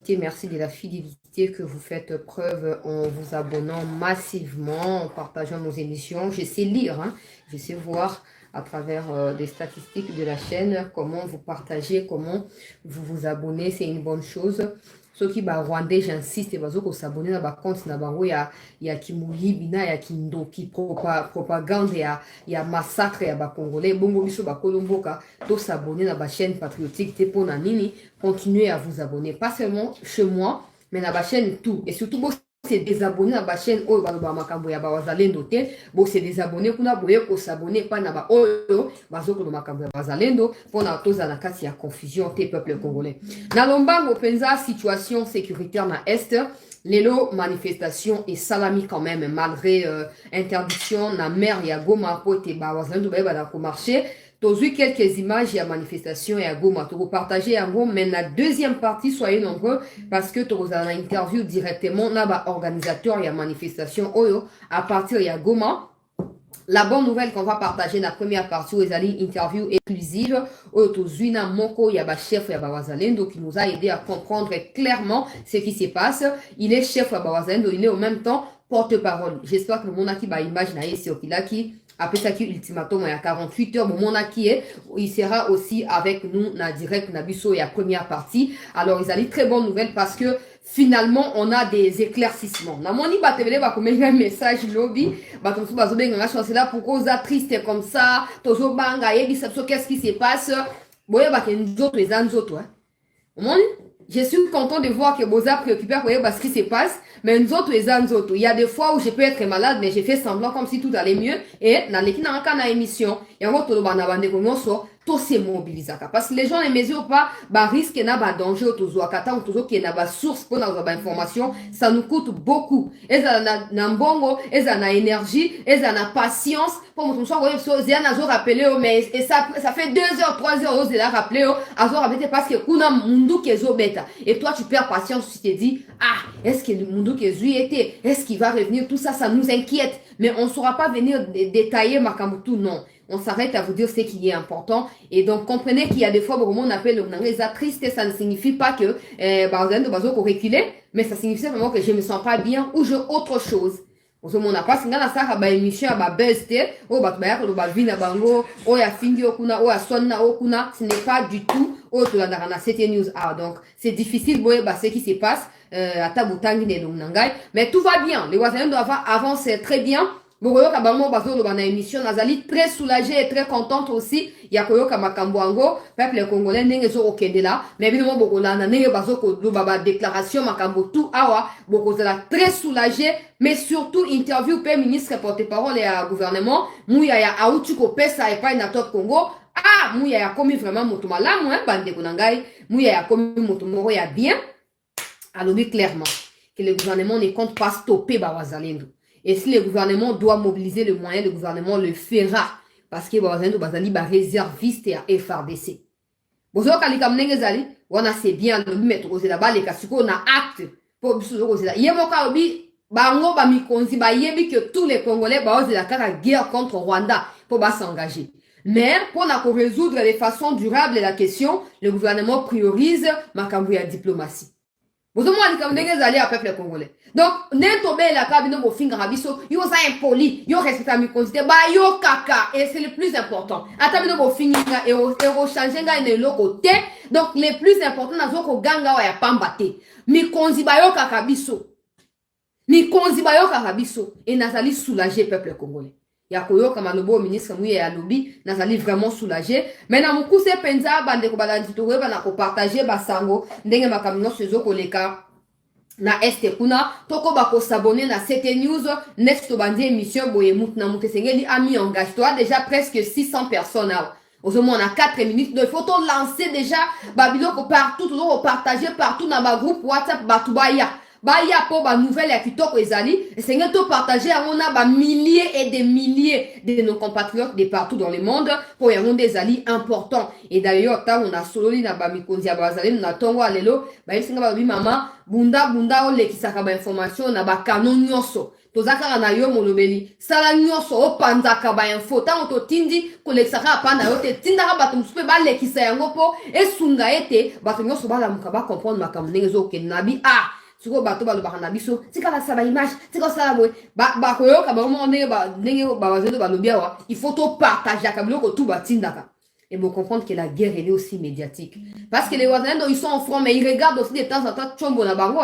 Merci de la fidélité que vous faites preuve en vous abonnant massivement, en partageant nos émissions. Je sais lire, hein, je sais voir à travers des statistiques de la chaîne comment vous partagez, comment vous vous abonnez. C'est une bonne chose. Ceux qui sont rwandais, j'insiste, ils vont s'abonner dans le compte. Il y a Kimuli, Bina, il y a Kindoki, propagande, il y a massacre, il y a Congolais. Bongo biso ba Kolomboka, tous s'abonner dans la chaîne patriotique. T'es pour Nanini. Continuez à vous abonner, pas seulement chez moi, mais dans la chaîne tout. Et surtout, c'est désabonner dans la chaîne oh makambo ya bazalendo te bo c'est désabonner kuna boye ko s'abonner pas na ba oyo bazoko makambo ya bazalendo pour na toza na kati ya confusion te peuple congolais. Na lombango penza situation sécuritaire na est lelo manifestation et salami quand même malgré interdiction na mer ya Goma po te ba bazalendo ba na ko marcher. T'as vu quelques images, il y a manifestation et à Goma. Tu peux partager à Goma, mais la deuxième partie, soyez nombreux, parce que tu as une interview directement, là, organisateur, il y a manifestation, oyo, à partir, il y a Goma. La bonne nouvelle qu'on va partager dans la première partie, où il y a une interview exclusive, où tu as Moko, il y a chef, il y a Bawazalendo, qui nous a aidé à comprendre clairement ce qui se passe. Il est chef à Bawazalendo, il est en même temps porte-parole. J'espère que le monde qui va imaginer c'est qui après ça qui ultimatum il y a 48 heures, mon qui est, il sera aussi avec nous na direct Nabiso et la première partie. Alors ils allaient très bonne nouvelle parce que finalement on a des éclaircissements. Na moni batevele ba comme un message lobby, ba comme ça bazobe nganga c'est là pour cause triste comme ça, tozo banga yebi ça qu'est-ce qui se passe. Boye ba ken d'autres les autres hein. Je suis content de voir que Boza préoccupé par ce qui se passe, mais nous autres, il y a des fois où je peux être malade, mais j'ai fait semblant comme si tout allait mieux, et dans l'équipe, dans la émission, il y a un autre tout se mobilise parce que les gens ne mesurent pas bah risque na ba danger autour kata autour qui na ba source pour nos information ça nous coûte beaucoup et ça na mbongo et ça na énergie et ça na patience pour mon choix ouais na zo rappeler mais et ça fait 2 heures 3 heures de la rappeler à zo rappeler parce que kuna mundu kezo beta et toi tu perds patience tu te dis ah est-ce que le mundu kezo était est-ce qu'il va revenir tout ça nous inquiète mais on saura pas venir détailler makambutu non. On s'arrête à vous dire ce qui est important. Et donc, comprenez qu'il y a des fois, on appelle le triste, ça ne signifie pas que, reculer, mais ça signifie vraiment que je ne me sens pas bien ou j'ai autre chose. On n'a pas si ngana ça ba émission ba best o ba ba ko ba vina bango o ya fingi okuna o ya sonna okuna ce n'est pas du tout o to la na CT News ah donc c'est difficile boye ba ce qui se passe à tabutangi ne ngai mais tout va bien les voisins doivent avancer très bien. Bokoyoka bango bazolo bana émission nazali très soulagée et très contente aussi ya koyoka makambo ango peuple congolais ndenge zo okende là mais bino bokolana ndenge bazoko ba déclaration makambo tout awa bokozala très soulagée mais surtout interview premier ministre porte-parole et gouvernement muya ya autu ko pesa et pas na top Congo ah muya ya komi vraiment moto malamu hein bande konangai muya ya komi moto moko ya bien alobi clairement que le gouvernement ne compte pas stopper Bawazalendo. Et si le gouvernement doit mobiliser le moyen, le gouvernement le fera. Parce que Bawazalendo bazali ba réserviste et à FRDC. Bozo kalika mnenge zali, wana c'est bien de mettre aux là-bas les kasuko na acte pour biso aux là. Yemoka obi bango ba mikonzi ba yebi que tous les Congolais ba la kaka guerre contre Rwanda pour ba s'engager. Mais pour résoudre de façon durable la question, le gouvernement priorise makambo ya diplomatie. Vous avez dit que à peuple congolais. Donc, n'importe la cabine de finga rabiso, yo ça impoli, yo respecte mi considère, bah yo kaka, et c'est le plus important. Atabino bo finga et au changer nga ne lo côté. Donc, le plus important na zoko ganga wa ya pambate. Mi konzi ba yo kaka biso. Mi konzi ba yo kaka biso et nazali soulager peuple congolais. Yakoyo kama lobo ministre mouye ya lobi nazali vraiment soulagé mais na mukuse penza bande ko balandi to weba na ko partager basango ndenge makamino sezo koleka na este kuna toko ba ko s'abonner na CT News next to bandi émission boye mutna mutesengeli ami engage toi déjà presque 600 personnes on a 4 minutes donc il faut lancer déjà babiloko partout toujours partager partout dans ba groupe WhatsApp batubaya ba ya po ba nouvelle ya kitoko ezali c'est to partager on a ba milliers et des milliers de nos compatriotes de partout dans le monde pour y avoir des alliés importants et d'ailleurs ta on a sololi na ba mikonzi ya bazali na tongo alelo ba isinga ba bi mama bunda o le kisaka ba information na ba canon nyoso tozaka na yo molobeli sala nyonso opanzaka ba info tango totindi kolekisaka apana yo te tindaka bato mosusu mpe balekisa yango mpo esunga ete bato nyonso balamuka bacomprendre makambo ndenge ezokende na bi sikoyo bato balobaka na biso tikala sala image tika osala boye bakoyoka bango ndenge bazendo balobi awa il faut topartageaka biloko tu batindaka. Et vous comprendre que la guerre, elle est aussi médiatique. Parce que les Ouazalendo, ils sont en front, mais ils regardent aussi de temps en temps, Tchombo na bango,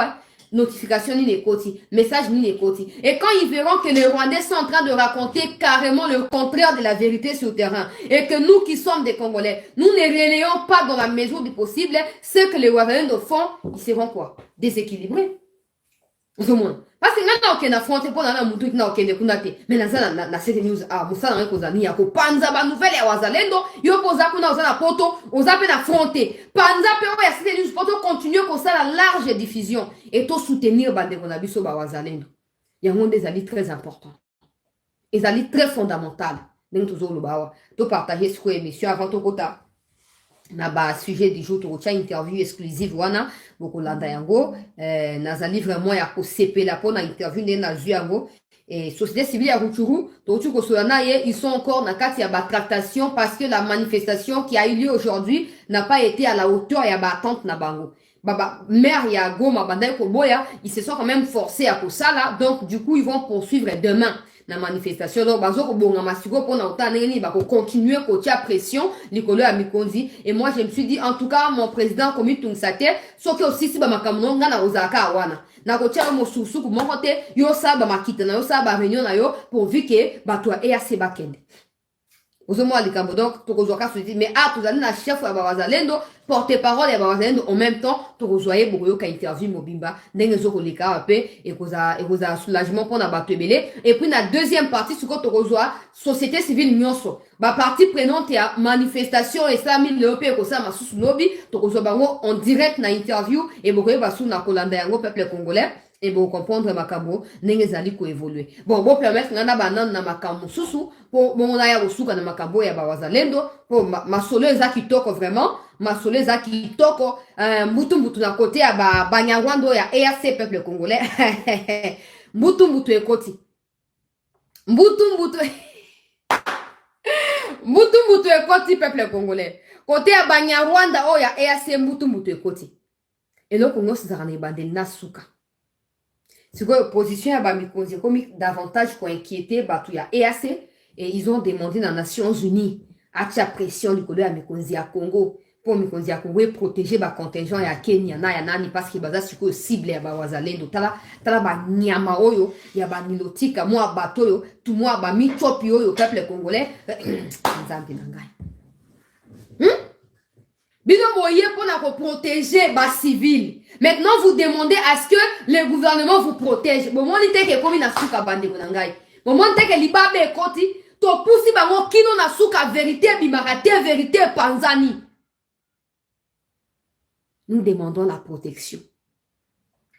notification ni les côtés, message ni les côtés. Et quand ils verront que les Rwandais sont en train de raconter carrément le contraire de la vérité sur le terrain, et que nous qui sommes des Congolais, nous ne relayons pas dans la mesure du possible ce que les Ouazalendo font, ils seront quoi? Déséquilibrés. Au moins. Parce que maintenant, on a affronté pour la moutou qui n'a aucun décounate. Mais dans la cette news, Moussa n'a rien qu'aux ko panza ba nouvelle et Ouazalendo, yo posa kuna osana poto, osa peine affronter. Panza pe ya cette news poto continuer comme ça la large diffusion et tout soutenir bande qu'on a biso ba Ouazalendo. Il y a des alliés très importants. Des alliés très fondamentaux. Nous toujours le bawa. To partager ce émission avant to kota. Na ba sujet du jour to interview exclusive wana boko landa yango nazali vraiment ya ko sepela pona interview na yango et société civile ya Rutshuru to ko solana ye ils sont encore na kati ya ba tractation parce que la manifestation qui a eu lieu aujourd'hui n'a pas été à la hauteur ya ba attente na bango. Baba maire ya Goma bandai ko boya ils se sont quand même forcés à kosala donc du coup ils vont poursuivre demain la manifestation donc bazo ko bonga masiko pona otaneni ba ko continuer ko tia pression likolo ya mikonzi et moi je me suis dit en tout cas mon président Komi Tungsate soki aussi si ba makamno ngana ozaka wana na ko tia mo susu ko moko te yo sa ba makita na yo sa ba réunion na yo pourvu que ba toi EAC bakende ozomo likambo donc tokozwaka se dit mais tozali na chef ya Ouazalendo porte-parole ya Ouazalendo en même temps tokozwaye bokoyo ka interview mobimba ndenge zokoleka ape et koza soulagement pour na bato ebele et puis na deuxième partie siko tokozwa société civile nyonso ba partie prenante ya manifestation et ça mille leope ko sa masusu lobby tokozwa bango en direct na interview et bokoyo basu na kolanda yango peuple congolais et bon comprendre makambo ndenge zali ko évoluer bon permettre ngana banana na makambo susu pour bon na ya usuka na makambo ya Ouazalendo pour masolo eza kitoko vraiment masolo eza kitoko mbutu na côté ya banyarwando ya EAC peuple congolais mbutu ekoti mbutu ekoti peuple congolais côté ya banyarwanda o ya EAC mbutu ekoti et le Congo s'est ramené bandel nasuka. C'est que position à Bamikonzi comme davantage pour inquiéter Batu ya EAC et ils ont demandé dans les Nations Unies à la pression du côté à Mikonzi à Congo pour Mikonzi à Congo protéger ba contingent ya Kenya na ya nani parce que baza siko cible ya Ouazalendo tala ba nyama oyo ya ba nilotika moi bato yo tout moi ba michopi oyo peuple congolais nzambe na ngai Bino moye pour protéger les civils. Maintenant, vous demandez à ce que le gouvernement vous protège. Bon, moi, je dis que comme il a souka bande konangai. Bon, moi, je dis que libabe ekoti, to pousi bango kino na souka vérité bimarate vérité panzani. Nous demandons la protection.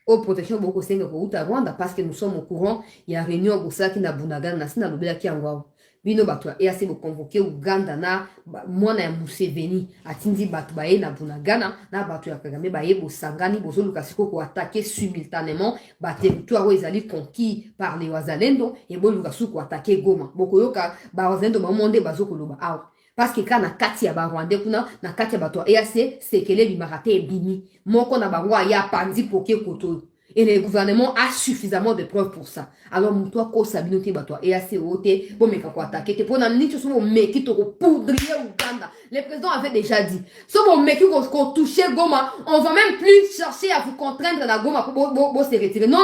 Protection beaucoup c'est au Rwanda parce que nous sommes au courant, il y a réunion pour ça qui n'a Bunagana na sina lobela ki angwa. Bino batwa et assez convoquer Uganda na mwana ya Museveni atindi batu bae na Bunagana na batu ya Kagame bae bo sangani bozo lukasiko ko attaquer simultanément ba territoire où ezali conquis par les Ouazalendo et bo lukasiko ko attaquer Goma boko yoka ba Ouazalendo ba monde bazo koloba awa parce que kana kati ya ba Rwandais kuna na kati ya batwa EAC sekele bimarate ebimi moko na bango ya pandi poke koto. Et le gouvernement a suffisamment de preuves pour ça. Alors, toi, ko sabino te batwa EAC ote, bon meka ko attaquer te pona ni tu so meki to ko poudrier Uganda. Le président avait déjà dit. So bon meki ko toucher Goma, on va même plus chercher à vous contraindre la Goma pour bo se retirer. Non,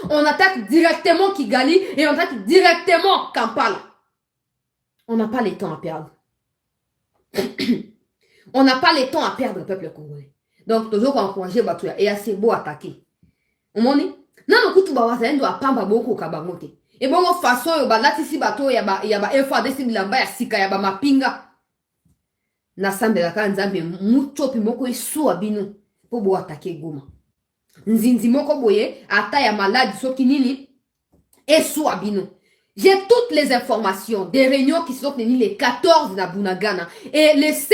on attaque directement Kigali et on attaque directement Kampala. On n'a pas le temps à perdre. On n'a pas le temps à perdre le peuple congolais. Donc, toujours encourager batwa EAC bo attaquer. Omoni nano kutu ba Ouazalendo apamba boko kabangote e bongo façon yo balati si bato ya ba FARDC bilamba ya sika ya ba mapinga na sambela ka nzambe muchopi moko isu abino po bo attaquer Goma nzinzi moko boye ata ya maladi soki nini esu abino J'ai toutes les informations des réunions qui se sont tenues les 14 na Bunagana. Et les 16,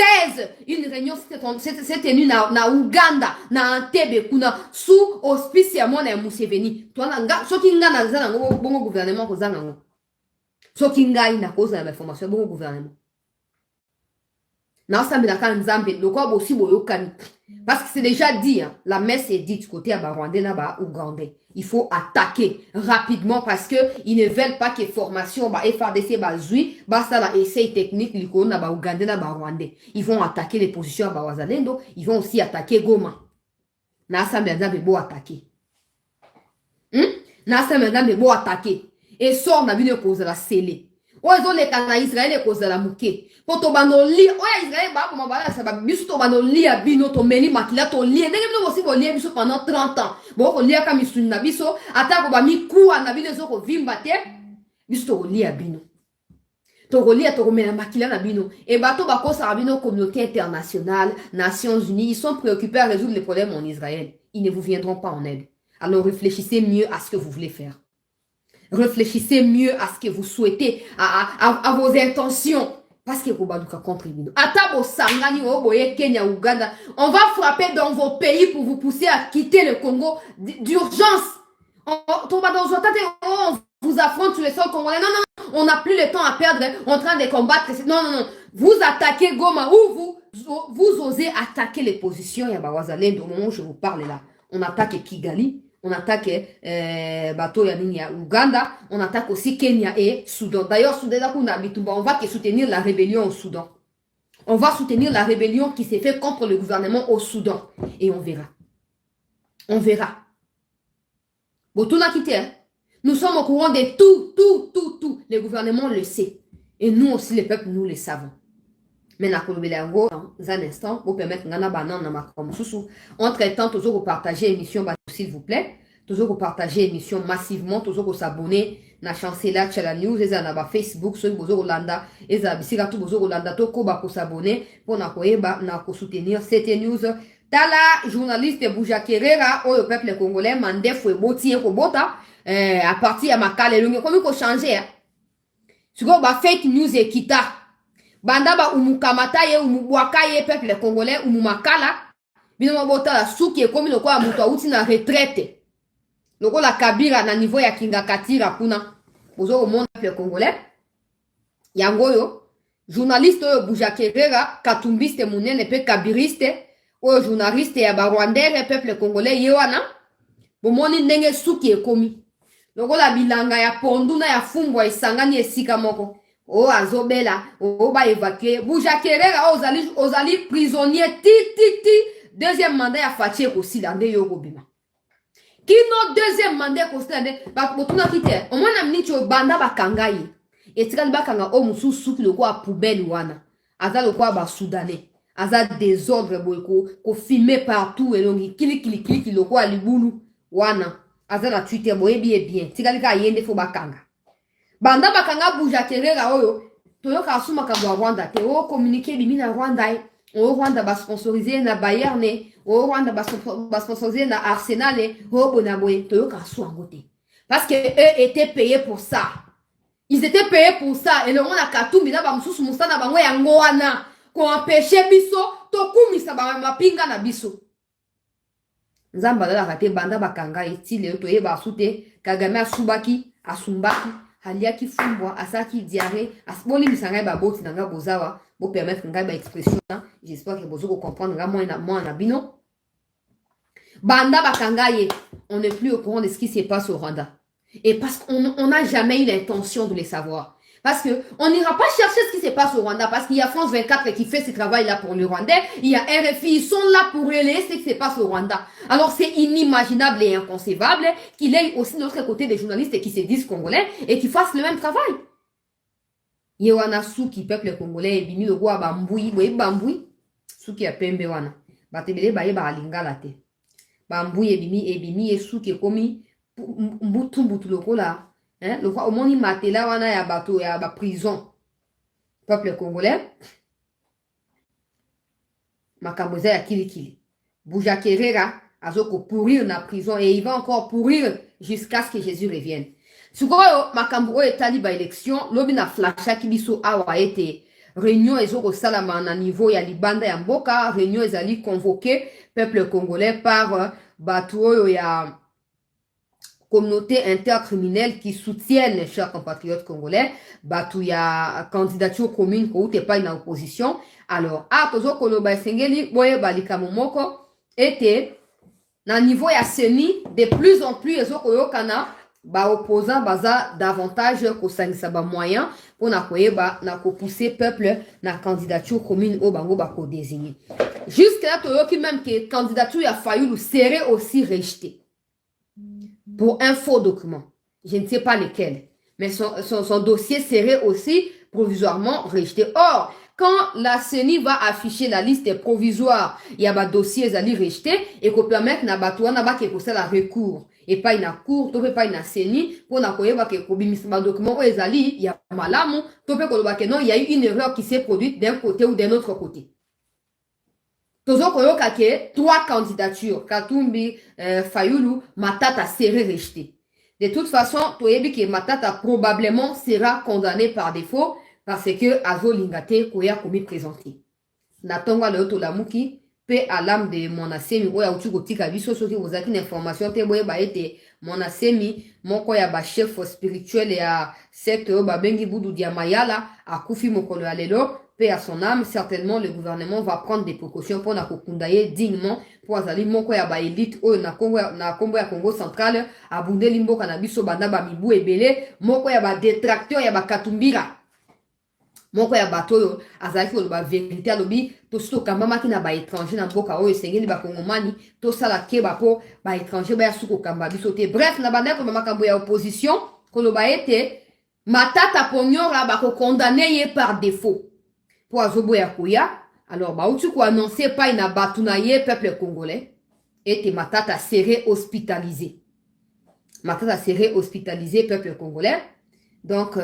une réunion s'est tenue na Uganda, na Entebbe, kuna, sous auspice à mon Museveni. Toi, ce qui n'a pas bon gouvernement, ce qui n'a pas cause de l'information, bon gouvernement. Non, ça me d'accord, Nzambe, le corps aussi, parce que c'est déjà dit, hein, la messe est dite côté à Rwandais, là-bas, Ougandais. Il faut attaquer rapidement parce que ils ne veulent pas que formation, FARDC, Zui, ça la essai technique, l'icône, là-bas, Ougandais, là-bas, Rwandais. Ils vont attaquer les positions à Wazalendo, ils vont aussi attaquer Goma. Nasa Nzambe, beau attaquer. Nasa Nzambe, beau attaquer. Et sort, n'a vu de cause de la scellée. Oh, ils ont les canaux Israël, cause de la mouquée. Pour to bano li oya Israël ba ko mabala ça ba biso to bano li abino to meli makila to li ndenge bino aussi ko li biso pendant 30 ans bon ko li aka misuni na biso ata ko ba mi kuwa na bino zo ko vimba te biso to li abino to ko li to ko mena makila na bino et ba to ba ko sa bino communauté internationale Nations Unies ils sont préoccupés à résoudre les problèmes en Israël, ils ne vous viendront pas en aide. Alors réfléchissez mieux à ce que vous voulez faire. Réfléchissez mieux à ce que vous souhaitez à vos intentions. Parce que vous allez contribuer. Atabo Sangani, Oboye, Kenya, Ouganda, on va frapper dans vos pays pour vous pousser à quitter le Congo d'urgence. On vous affronte sur les sols congolais. Non, non, on n'a plus le temps à perdre en train de combattre. Non, non, non. Vous attaquez Goma ou vous osez attaquer les positions. Il y a Bawazalé, au moment où je vous parle là. On attaque Kigali. On attaque Bato Yaninia Ouganda, on attaque aussi Kenya et Soudan. D'ailleurs, on va soutenir la rébellion au Soudan. On va soutenir la rébellion qui s'est faite contre le gouvernement au Soudan. Et on verra. On verra. Bon, tout n'a quitté. Hein? Nous sommes au courant de tout. Le gouvernement le sait. Et nous aussi, les peuples, nous le savons. Mais dans un instant, vous permettre entre-temps, toujours vous partager l'émission, s'il vous plaît. Toujours vous partager l'émission massivement, toujours vous s'abonner na chancela Tchala News, et na Facebook, sur vous Rolanda, et zabisira tout vous Rolanda, toko ba ko s'abonner pour na koeba na ko soutenir cette news. Tala journaliste Boujakerera au peuple congolais mandé foué boti ko bota à partir à makale longue comme ko changer. Tu go ba fake news et kita. Banda ba umukamata ye umubwaka ye peuple congolais umumakala bino mabota la suki e komi loko ya muto auti na retraite loko la kabira na niveau ya kinga katira kuna bozo au monde peuple congolais yango yo journaliste oyo Boujakerera katumbiste munene pe kabiriste oyo journaliste ya ba Rwandais peuple congolais ye wana bomoni ndenge suki e komi loko la bilanga ya ponduna ya fumbwa isangani esika moko. Oh, azobela, oh, ba évacuer. Boujakerera, ozali prisonnier, ti. Deuxième mandat à Faché aussi, là, de Yorobima. Kino deuxième mandat aussi, là, ba, botuna kite. Au moins, namni cho banda ba kangaye. Et tika ba kanga, oh, moussou souki le quoi poubelle wana. Aza le quoi ba soudanais. Aza désordre, boyko, ko filmé partout, et donc, kili, le quoi liboulou, wana. Aza la Twitter, boye bien. Tika lika yende fo ba kanga. Banda bakanga Boujakerera oyo toyo kasuma ka Rwanda te o communiquer bimi na Rwanda o Rwanda ba sponsoriser na Bayern o Rwanda ba sponsoriser na Arsenal o Bonaboye toyo kasu angote parce que eux étaient payés pour ça. Ils étaient payés pour ça et le monde a katumbi na ba mususu musana bango yango wana ko empêcher biso to kumisa ba mapinga na biso. Nzamba la rate banda bakanga etile to yeba sute Kagame asubaki asumbaki Haliaki fumbwa, asaki diarrhée, asboli misanga ba boti nanga bozawa, bo permettre nga ba expression, j'espère que bozo comprendre nga moi na bino. Banda bakangaye, on n'est plus au courant de ce qui se passe au Rwanda. Et parce qu'on n'a jamais eu l'intention de les savoir. Parce qu'on n'ira pas chercher ce qui se passe au Rwanda. Parce qu'il y a France 24 qui fait ce travail-là pour le Rwandais. Il y a RFI, ils sont là pour relayer ce qui se passe au Rwanda. Alors c'est inimaginable et inconcevable qu'il ait aussi de l'autre côté des journalistes qui se disent congolais et qui fassent le même travail. Yewana Souki, peuple congolais, bimi le roi Bamboui, Bamboui, Souki a pembe wana. Batebele baye ba lingala te. Bamboui ebimi et Souki komi mbutu loko là. Hein? Le roi au monde il mate là wana ya bateau ya ba prison. Peuple congolais. Makamoza ya kili. Boujakerera azoko pourrir na prison et il va encore pourrir jusqu'à ce que Jésus revienne. Sikoyo makambo oyo etali ba élection lobi na flashaki biso awa ete réunion ezokosalama na niveau ya libanda ya mboka, réunion ezali convoqué peuple congolais par bato oyo ya communauté intercriminelle qui soutiennent chers compatriotes congolais, bato ya candidature commune ko ute pa na opposition. Alors, tozo koloba esengeli boye balikamo moko ete na niveau ya seni de plus en plus ezokoyokana ba opposant baza davantage kosangisa ba moyen pour na koyeba na ko pousser peuple na candidature commune au bango ba ko désigner. Jusqu'à là toyoki même que candidature ya Fayulu serait aussi rejetée. Pour un faux document. Je ne sais pas lequel. Mais son dossier serait aussi provisoirement rejeté. Or, quand la CENI va afficher la liste provisoire, il y a un dossier qui est rejeté et qu'on permet na bato na ba ke la recours. Et pas une cour, to pas une CENI pour na koyeba ke ko bimisa document o ezali ya malamu, to pe ko ba ke non, il y a eu une erreur qui s'est produite d'un côté ou d'un autre côté. Tozo koyoka ke 3 candidatures, Katumbi, Fayulu, Matata serait rejeté. De toute façon, toyebi ke Matata probablement sera condamné par défaut parce que Azo Lingate koya komi présenté. Natongwa le to lamuki pe à l'âme de Monasemi oya utuko tika biso soki ozaki na information te boye ba ete Monasemi moko ya ba chef spirituel ya secte o ba bengi budu dia mayala akufi mokolo ya lelo. Paix à son âme, certainement le gouvernement va prendre des précautions pour na kokundaye dignement pour azali moko ya ba élite oyo na Congo ya Congo central abunde limbo kana biso banda ba mibu ebele moko ya ba détracteur ya ba katumbira moko ya bato oyo azali ko ba vérité alobi to sto kambama ki na ba étranger na mboka oyo sengeli ba kongomani to sala keba po ba étranger ba suko kamba biso te. Bref na banda ko makambo ya opposition ko lo ba ete Matata Ponyora ba ko condamné ye par défaut. Pour Azobo ya Koya, alors bah où tu quoi annoncer pas une abatunaye peuple congolais et Matata serait hospitalisé. Matata serait hospitalisé peuple congolais. Donc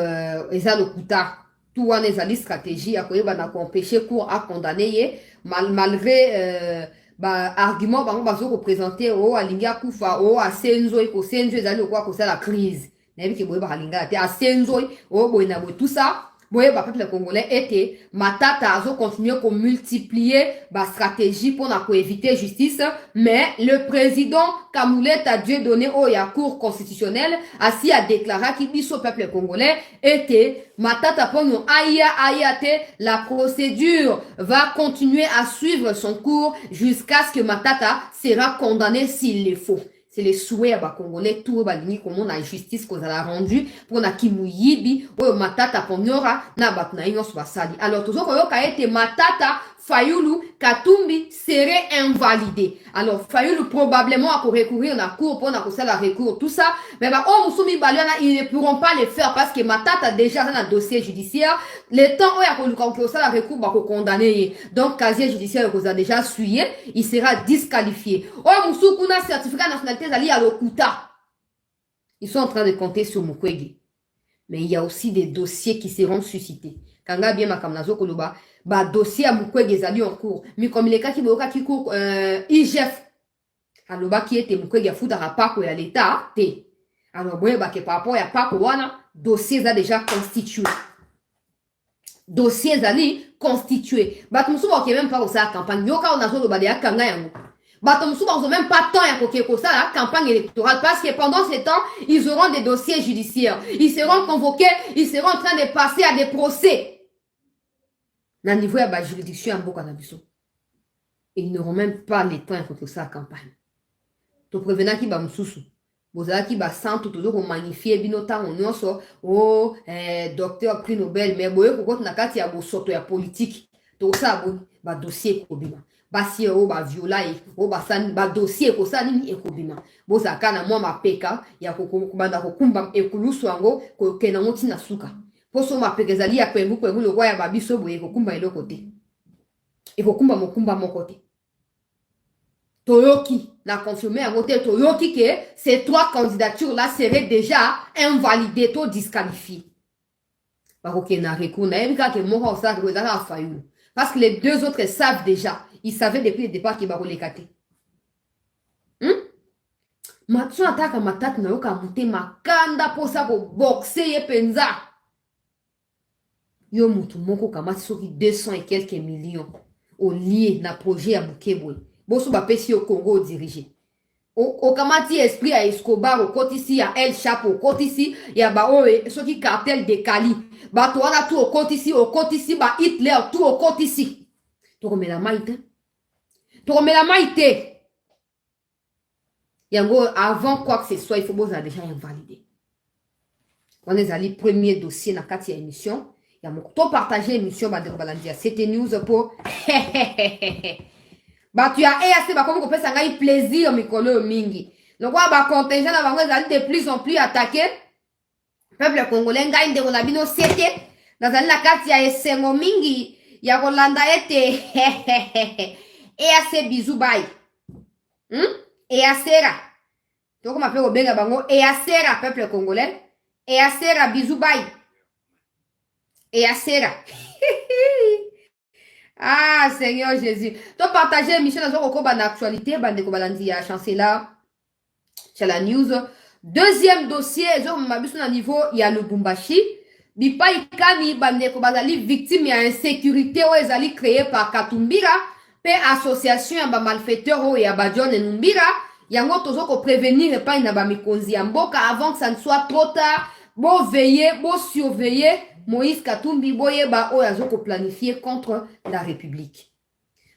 eza le kuta tout en ezali stratégie à koyeba na empêcher cour à condamner malgré bah argument bango bazo représenter o alinga kufa o asenzo iko senzo ezali quoi ko ça la crise. N'aime que boye ba alinga te asenzo o boye na boye tout ça. Boye ba peuple congolais était Matata azo continuer à multiplier ba stratégie pour na éviter justice, mais le président Kamoulet a Dieu donné au ya cour constitutionnelle ainsi a déclaré qu'il biso peuple congolais était Matata ponyo aya te la procédure va continuer à suivre son cours jusqu'à ce que Matata sera condamné s'il le faut. C'est les souhaits à Congolais, tout balingi comme on a justice qu'on a rendu pour na kimuyibi ou Matata Ponyora na batna inos basali. Alors toujours quand a été Matata Fayulu Katumbi serait invalidé. Alors Fayulu probablement a pour recourir na cour pour na la recours tout ça, mais bah oh Musumi Baliana ils ne pourront pas le faire parce que Matata déjà dans un dossier judiciaire, le temps où il y a la recours va condamner. Donc casier judiciaire qu'on a déjà suivi, il sera disqualifié. Oh Musukuna certificat nationalité zali à l'Okuta. Ils sont en train de compter sur Mukwege. Mais il y a aussi des dossiers qui seront suscités. Kanga bien makamnazo koloba ba dossier à Mukwege zali en cours. Mais comme les cas qui boka qui court IGF aloba qui était Mukwege fudara pako ya l'état te. Alors boye ba ke par rapport ya pako wana dossier a déjà constitué. Dossier zali constitué. Ba tumusuba qui même pas au sa campagne yoka onazo loba de kanga yango. Batomsou n'ont même pas temps à ça la campagne électorale parce que pendant ce temps, ils auront des dossiers judiciaires. Ils seront convoqués, ils seront en train de passer à des procès. Dans le niveau de la juridiction, ils n'auront même pas le temps à ça la campagne. Tu prévenant qui va m'soussou. Vous avez qui va sentir toujours magnifier binota on nyonso oh docteur prix Nobel mais boye kokoti na kati ya bosoto ya politique. To ça ba dossier kobima. Basi o ba violai o ba san ba dossier ko sa nini ekobima boza kana mwa mapeka ya kokubanda kokumba ekulusu yango ko kena moti na suka poso mapeka zali ya kwengu lo ya babiso boye kokumba eloko te ekokumba mokumba moko te toyoki na confirmer yango te toyoki que ces 3 candidatures là seraient déjà invalidées to disqualifiées ba ko kena recours na ebika ke moko sa ko za Fayulu parce que les 2 autres savent déjà. Ils savaient depuis le départ qu'il va les cater. Matsu ataka matatu na yoka mute makanda posa ko boxe ye penza. Yo mutu moko kamati soki 200 et quelques millions au lié na projet ya Bukebwe. Boso ba pesi au Congo dirigé. Au kamati esprit à Escobar, au côté ici, ya El Chapo, au côté ici, ya ba oe, soki cartel de Cali. Ba to wana tout au côté ici, ba Hitler, tout au côté ici. To remets la maïte. To remets la maïte. Yango, avant quoi que ce soit, il faut déjà invalider. On est allé premier dossier dans 4e émission. Il y a mon partager l'émission de Balandia. C'était news pour. Bah, tu as assez, bah, comme on peut s'en plaisir, Mikolo Mingi. Donc, bah, contingent avant de plus en plus attaqué. Peuple congolais, gagne de Rolabino, c'était. Dans la carte, il y a Essengo Mingi. Il y a Rolanda été. Et assez bisous, bye. Et assez ra. Donc, on m'appelle Obenga Bango. Et assez ra, peuple congolais. Et assez ra, bisous, bye. Et assez ra. Ah, Seigneur Jésus. Donc, partagez l'émission dans une actualité. Bande Kobalandi a chancé là. C'est la news. Deuxième dossier, au niveau, il y a le Bumbashi. Bipa Ikani, bande Kobalandi, victime de insécurité, où ils allaient créer par Katumbira, pe association, à malfaiteur, et à Badjon et Numbira. Yango tozo ko prévenir et pas une abamikonzi mboka avant que ça ne soit trop tard. Bon veiller, bon surveiller. Moïse Katumbi boyeba o yazo ko planifier contre la République.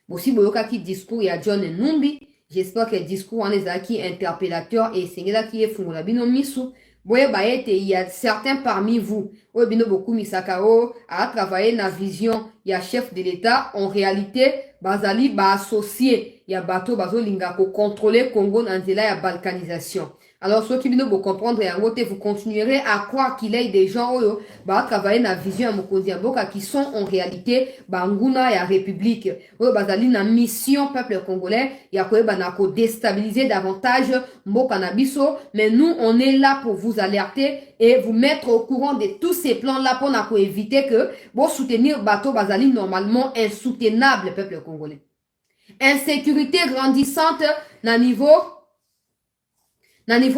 Aussi boyoka ki discours ya John Numbi. J'espère que le discours en est qui interpellateur et c'est là qui est fungola bino misu. Boyeba ete il y a certains parmi vous. O bino beaucoup misakao a travaillé na vision ya chef de l'État en réalité bazali ba associé ya bato bazo linga ko contrôler Congo dans la balkanisation. Alors, ceux qui viennent vous comprendre, vous continuerez à croire qu'il y a des gens qui travaillent dans la vision à Mokondi Mboka qui sont en réalité Banguna et la République. Dans la mission peuple congolais, il y a quoi déstabiliser davantage Mboka Nabiso. Mais nous, on est là pour vous alerter et vous mettre au courant de tous ces plans-là pour éviter que vous soutenir bateau Bazali normalement insoutenable peuple congolais. Insécurité grandissante dans niveau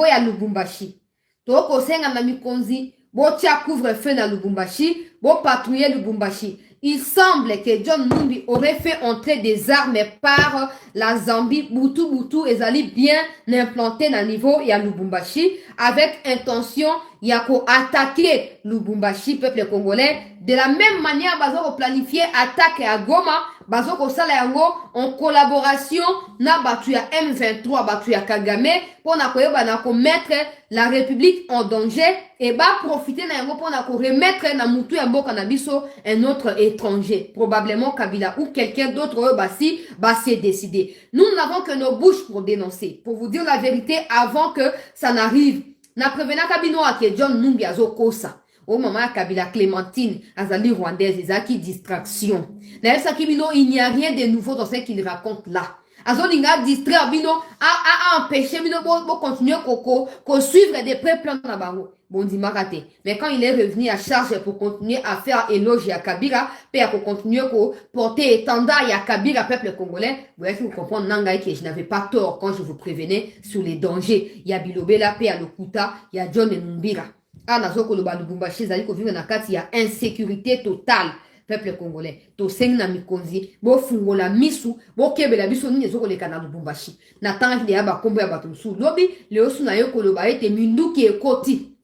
ya Lubumbashi. Toko senga na mikonzi, bo tia couvre-feu na Lubumbashi, bo patrouiller Lubumbashi. Il semble que John Numbi aurait fait entrer des armes par la Zambie, Boutou, et Zali bien implanté na niveau ya Lubumbashi, avec intention ya ko attaquer Lubumbashi, peuple congolais. De la même manière, bazo planifié attaque à Goma, bazo ko sala yango en collaboration na batu ya M23, batu ya Kagame, pour na koyeba na ko mettre la République en danger et ba profiter na yango pour na ko remettre na mutu ya mboka na biso un autre étranger, probablement Kabila ou quelqu'un d'autre basi s'est décidé. Nous n'avons que nos bouches pour dénoncer, pour vous dire la vérité avant que ça n'arrive. Na prevena kabino ake John Numbi azo kosa. Oh maman Kabila Clémentine, Azali rwandaise, Ezaki distraction. D'ailleurs, Sakibino, il n'y a rien de nouveau dans ce qu'il raconte là. Azolinga distraire bino, a empêché bino pour continuer qu'on suivre des pré plans dans la barreau. Bon, dit raté. Mais quand il est revenu à charge pour continuer à faire éloge à Kabila, pour continuer à porter étendard à Kabila, peuple congolais, vous voyez que vous comprenez, Nangaï, que je n'avais pas tort quand je vous prévenais sur les dangers. Il y a Bilobela, P à Lokuta, il y a John et Mumbira. Ah, nazoko loba Lubumbashi, zali ko vivre na kati ya insécurité totale. Peuple congolais, to seng na mikonzi, bo fungola misu, bo kebela biso nini ezoko leka na Lubumbashi. Na tangi de aba kombo ya bato msu. Lobi, leo suna yo koloba ete minduki ekoti.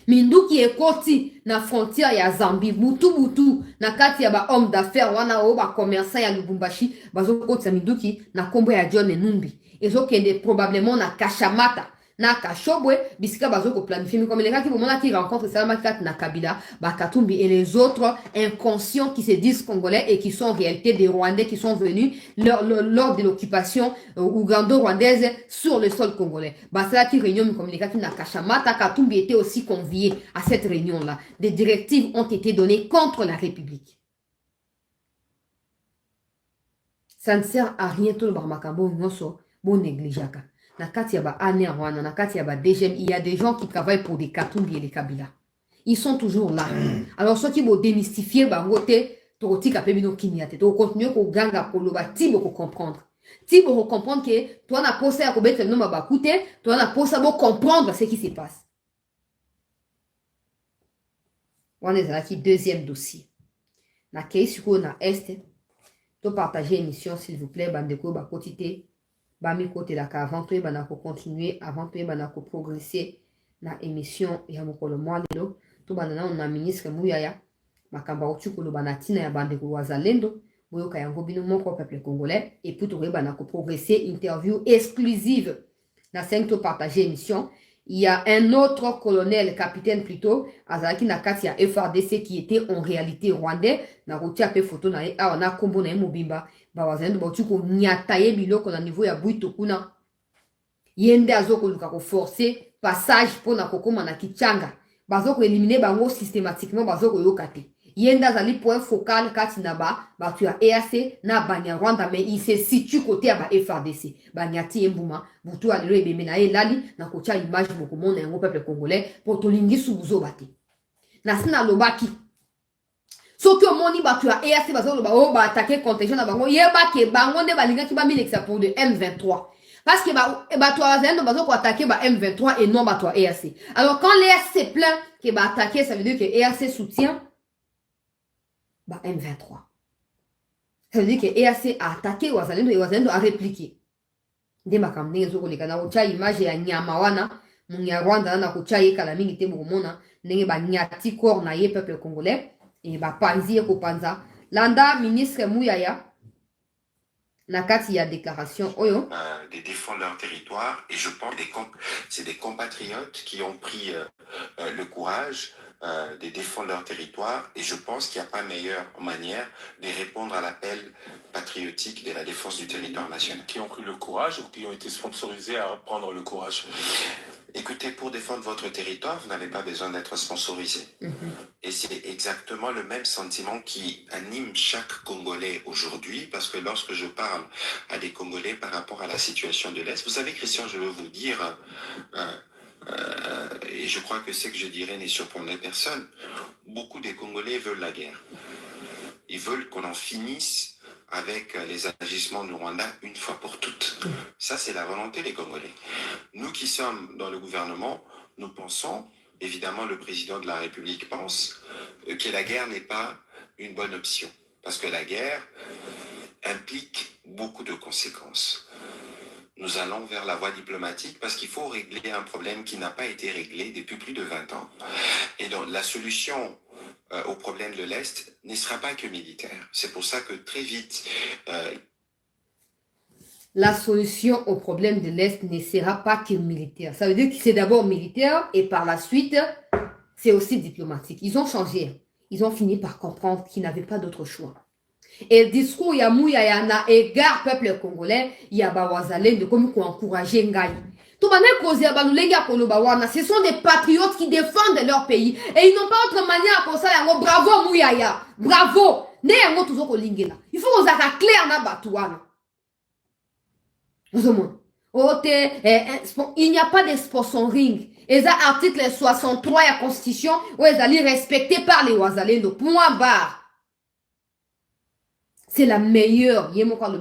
Minduki ekoti na frontière ya Zambie, butu, na kati ya ba homme d'affaires, wana o ba commerçant ya Lubumbashi, bazo koti ya minduki na kombo ya John Numbi. Ezo kende probablement na Kashamata. Na Kashobwe, bisika bazo ko planifier, comme les gars qui qui rencontrent Salamakat na Kabila, Bakatumbi et les autres inconscients qui se disent congolais et qui sont en réalité des Rwandais qui sont venus lors de l'occupation ougando-rwandaise sur le sol congolais. Basala qui réunion comme les gars qui na Kashamata, Katumbi était aussi convié à cette réunion-là. Des directives ont été données contre la République. Ça ne sert à rien tout le barmakambo noso, bon négligeaka. Il y a des gens qui travaillent pour des Katumbi et les Kabila. Ils sont toujours là. Alors, ceux qui vont démystifier, ils vont continuer à comprendre. Si vous comprendre que toi, on a posé à commettre le nom à écouter, toi, on a posé à comprendre ce qui se passe. On est là qui deuxième dossier. Na case na est. To partager l'émission s'il vous plaît, bandeko ba quotité, ba mi côté la avant to ba na ko continuer, avant to ba na ko progresser na émission ya mokolo mwa lelo. To ba na ministre Muyaya makamba otuko lo banatina ya bandeko wazalendo. Boyoka yango bino moko peuple congolais et pour to ba na ko progresser interview exclusive na 5 to partager émission. Il y a un autre colonel, capitaine plutôt, Azaki Nakatia FRDC qui était en réalité rwandais. Na rotia pe photo na e a na kombo na mobimba. Ba wazendo ba tuko nyataye biloko na niveau ya buito kuna. Yende azoko luka ko forcer passage pour na kokoma na kichanga. Bazoko éliminer bango systématiquement bazoko yokate. Yende azali point focal kati na ba tu ya EAC na banya Rwanda mais il se situe côté ya ba FRDC. Banyati embuma butu alelo ebeme na elali na kocha image boko mona yango peuple congolais pour tolingi subuzo bate. Na sina lobaki. Soki omoni batu ya EAC bazolo ba o ba attaquer contingent na bango yeba ke bango nde balinga ki ba milexa pour de M23. Parce que batu ya bazoko attaquer ba M23 et non batu ya EAC. Alors quand l'EAC se plaint que ba attaquer, ça veut dire que EAC soutient ba M23. Ça veut dire que EAC a attaqué Wazalendo et Wazalendo a répliqué. Nde makamne ezoko leka na ucha image ya nyama wana munya Rwanda na kucha yekala mingi te bokomona ndenge ba nyati corps na ye peuple congolais et ba panzi ko panza landa ministre Muyaya na kati ya déclaration oyo des défendent leur territoire et je pense c'est des compatriotes qui ont pris le courage de défendre leur territoire et je pense qu'il n'y a pas meilleure manière de répondre à l'appel patriotique de la défense du territoire national. Qui ont pris le courage ou qui ont été sponsorisés à prendre le courage? Écoutez, pour défendre votre territoire, vous n'avez pas besoin d'être sponsorisé. Et c'est exactement le même sentiment qui anime chaque Congolais aujourd'hui, parce que lorsque je parle à des Congolais par rapport à la situation de l'Est, vous savez, Christian, je veux vous dire, et je crois que ce que je dirais ne surprendrait personne, beaucoup des Congolais veulent la guerre. Ils veulent qu'on en finisse avec les agissements du Rwanda une fois pour toutes. Ça, c'est la volonté des Congolais. Nous qui sommes dans le gouvernement, nous pensons, évidemment le président de la République pense, que la guerre n'est pas une bonne option. Parce que la guerre implique beaucoup de conséquences. Nous allons vers la voie diplomatique parce qu'il faut régler un problème qui n'a pas été réglé depuis plus de 20 ans. Et donc la solution au problème de l'Est ne sera pas que militaire. C'est pour ça que très vite... la solution au problème de l'Est ne sera pas que militaire. Ça veut dire que c'est d'abord militaire et par la suite, c'est aussi diplomatique. Ils ont changé. Ils ont fini par comprendre qu'ils n'avaient pas d'autre choix. Et le discours, il y a Muyaya na égard peuple congolais, il y a Bawazalem de comme encourager Ngai. Ce sont des patriotes qui défendent leur pays et ils n'ont pas autre manière pour ça. Bravo Muyaya, bravo. Il faut qu'on soit clair na batouana. Il n'y a pas de sponsoring. Et ça, article 63 de la Constitution, où ils allaient respecter par les Wazalendo. Point barre. C'est la meilleure,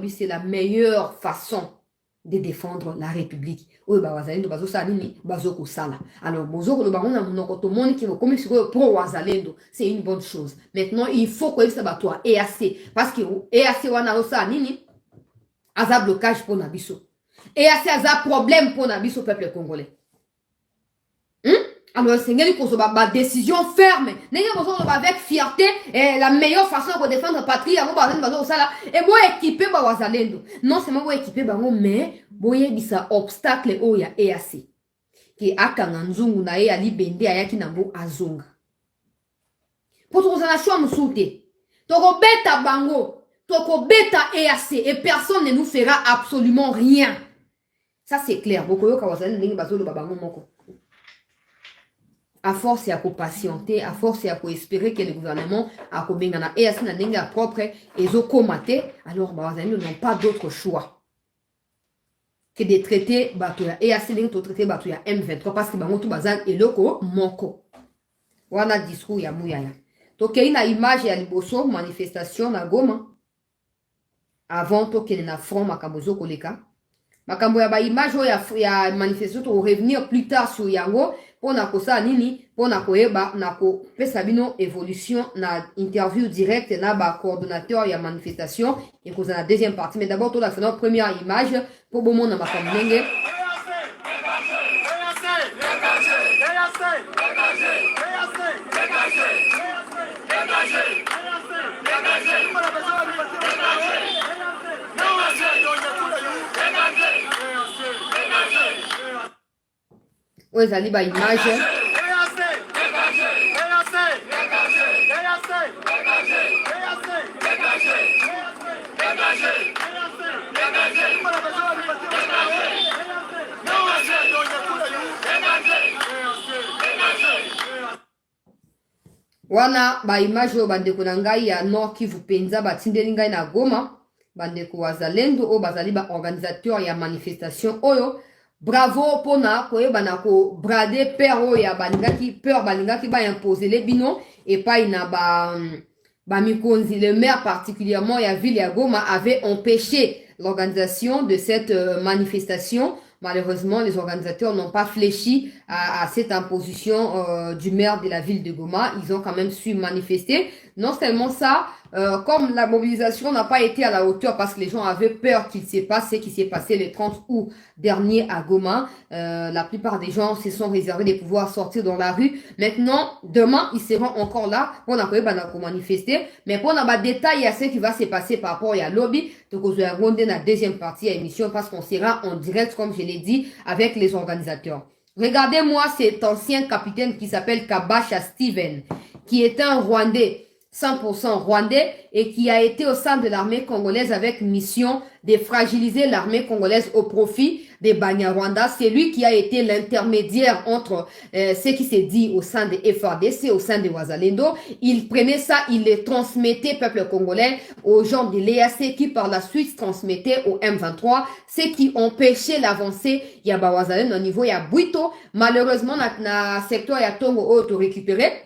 c'est la meilleure façon de défendre la République. Alors, c'est une bonne chose. Maintenant, il faut que ça soit EAC. Parce que EAC, a blocage pour Nabiso. EAC a problème pour Nabiso, peuple congolais. Alors, c'est une décision ferme. Avec fierté, et la meilleure façon de défendre la patrie, et moi équipé Wazalendo. Non seulement moi équipé, mais moi bisa obstacle au ya EAC. Qui a kanganzungu na e ali bende ayaki nambo azonga. Pour ton nation musoute. Toko beta bango, toko beta EAC et personne ne nous fera absolument rien. Ça c'est clair. Bokoyo kawazalendo ningi bazolo babango moko. À force et à patienter, à force et à espérer que le gouvernement a combien et à n'a propre et commaté, alors nous n'ont pas d'autre choix que de traiter Batuya et à traiter Batuya M23 parce que tout bazan et loko moko. Wana discours ya Muyaya. Donc il y a une image ya liboso manifestation na Goma. avant tokende na front makambo ezokoleka. Makambo ya ba image ya manifestation to revenir plus tard sur yango pona kosala nini pona koyeba na ko pesa bino évolution na interview direct na ba coordonnateur ya manifestation et kozala na deuxième partie. Mais d'abord to la faire première image pour bon monde na makambo ndenge. Oui, ça dit ba image. Wana ba image oyo bandeko na ngai ya Nord Kivu penza batindeli ngai na Goma bandeko wazalendo oyo bazali ba organisateur ya manifestation oyo. Bravo pona koyeba na ko brade peur oyo ya balingaki ba imposer les bino et pas ina ba mikonzi. Le maire particulièrement ya ville ya Goma avait empêché l'organisation de cette manifestation. Malheureusement, les organisateurs n'ont pas fléchi à cette imposition du maire de la ville de Goma. Ils ont quand même su manifester. Non seulement ça, comme la mobilisation n'a pas été à la hauteur parce que les gens avaient peur qu'il s'est passé, ce qui s'est passé le 30 août dernier à Goma, la plupart des gens se sont réservés de pouvoir sortir dans la rue. Maintenant, demain, ils seront encore là pour manifester. Mais pour avoir des détails à ce qui va se passer par rapport à lobby, donc on va regarder la deuxième partie de l'émission parce qu'on sera en direct, comme je l'ai dit, avec les organisateurs. Regardez-moi cet ancien capitaine qui s'appelle Kabasha Steven, qui est un Rwandais, 100% rwandais, et qui a été au sein de l'armée congolaise avec mission de fragiliser l'armée congolaise au profit des Banyarwanda. C'est lui qui a été l'intermédiaire entre ce qui s'est dit au sein des FARDC, au sein des Wazalendo. Il prenait ça, il les transmettait, peuple congolais, aux gens de l'EAC qui par la suite transmettaient au M23, ce qui empêchait l'avancée. Il y a Wazalendo au niveau, il y a Bwito. Malheureusement, na secteur ya Tongo auto récupéré.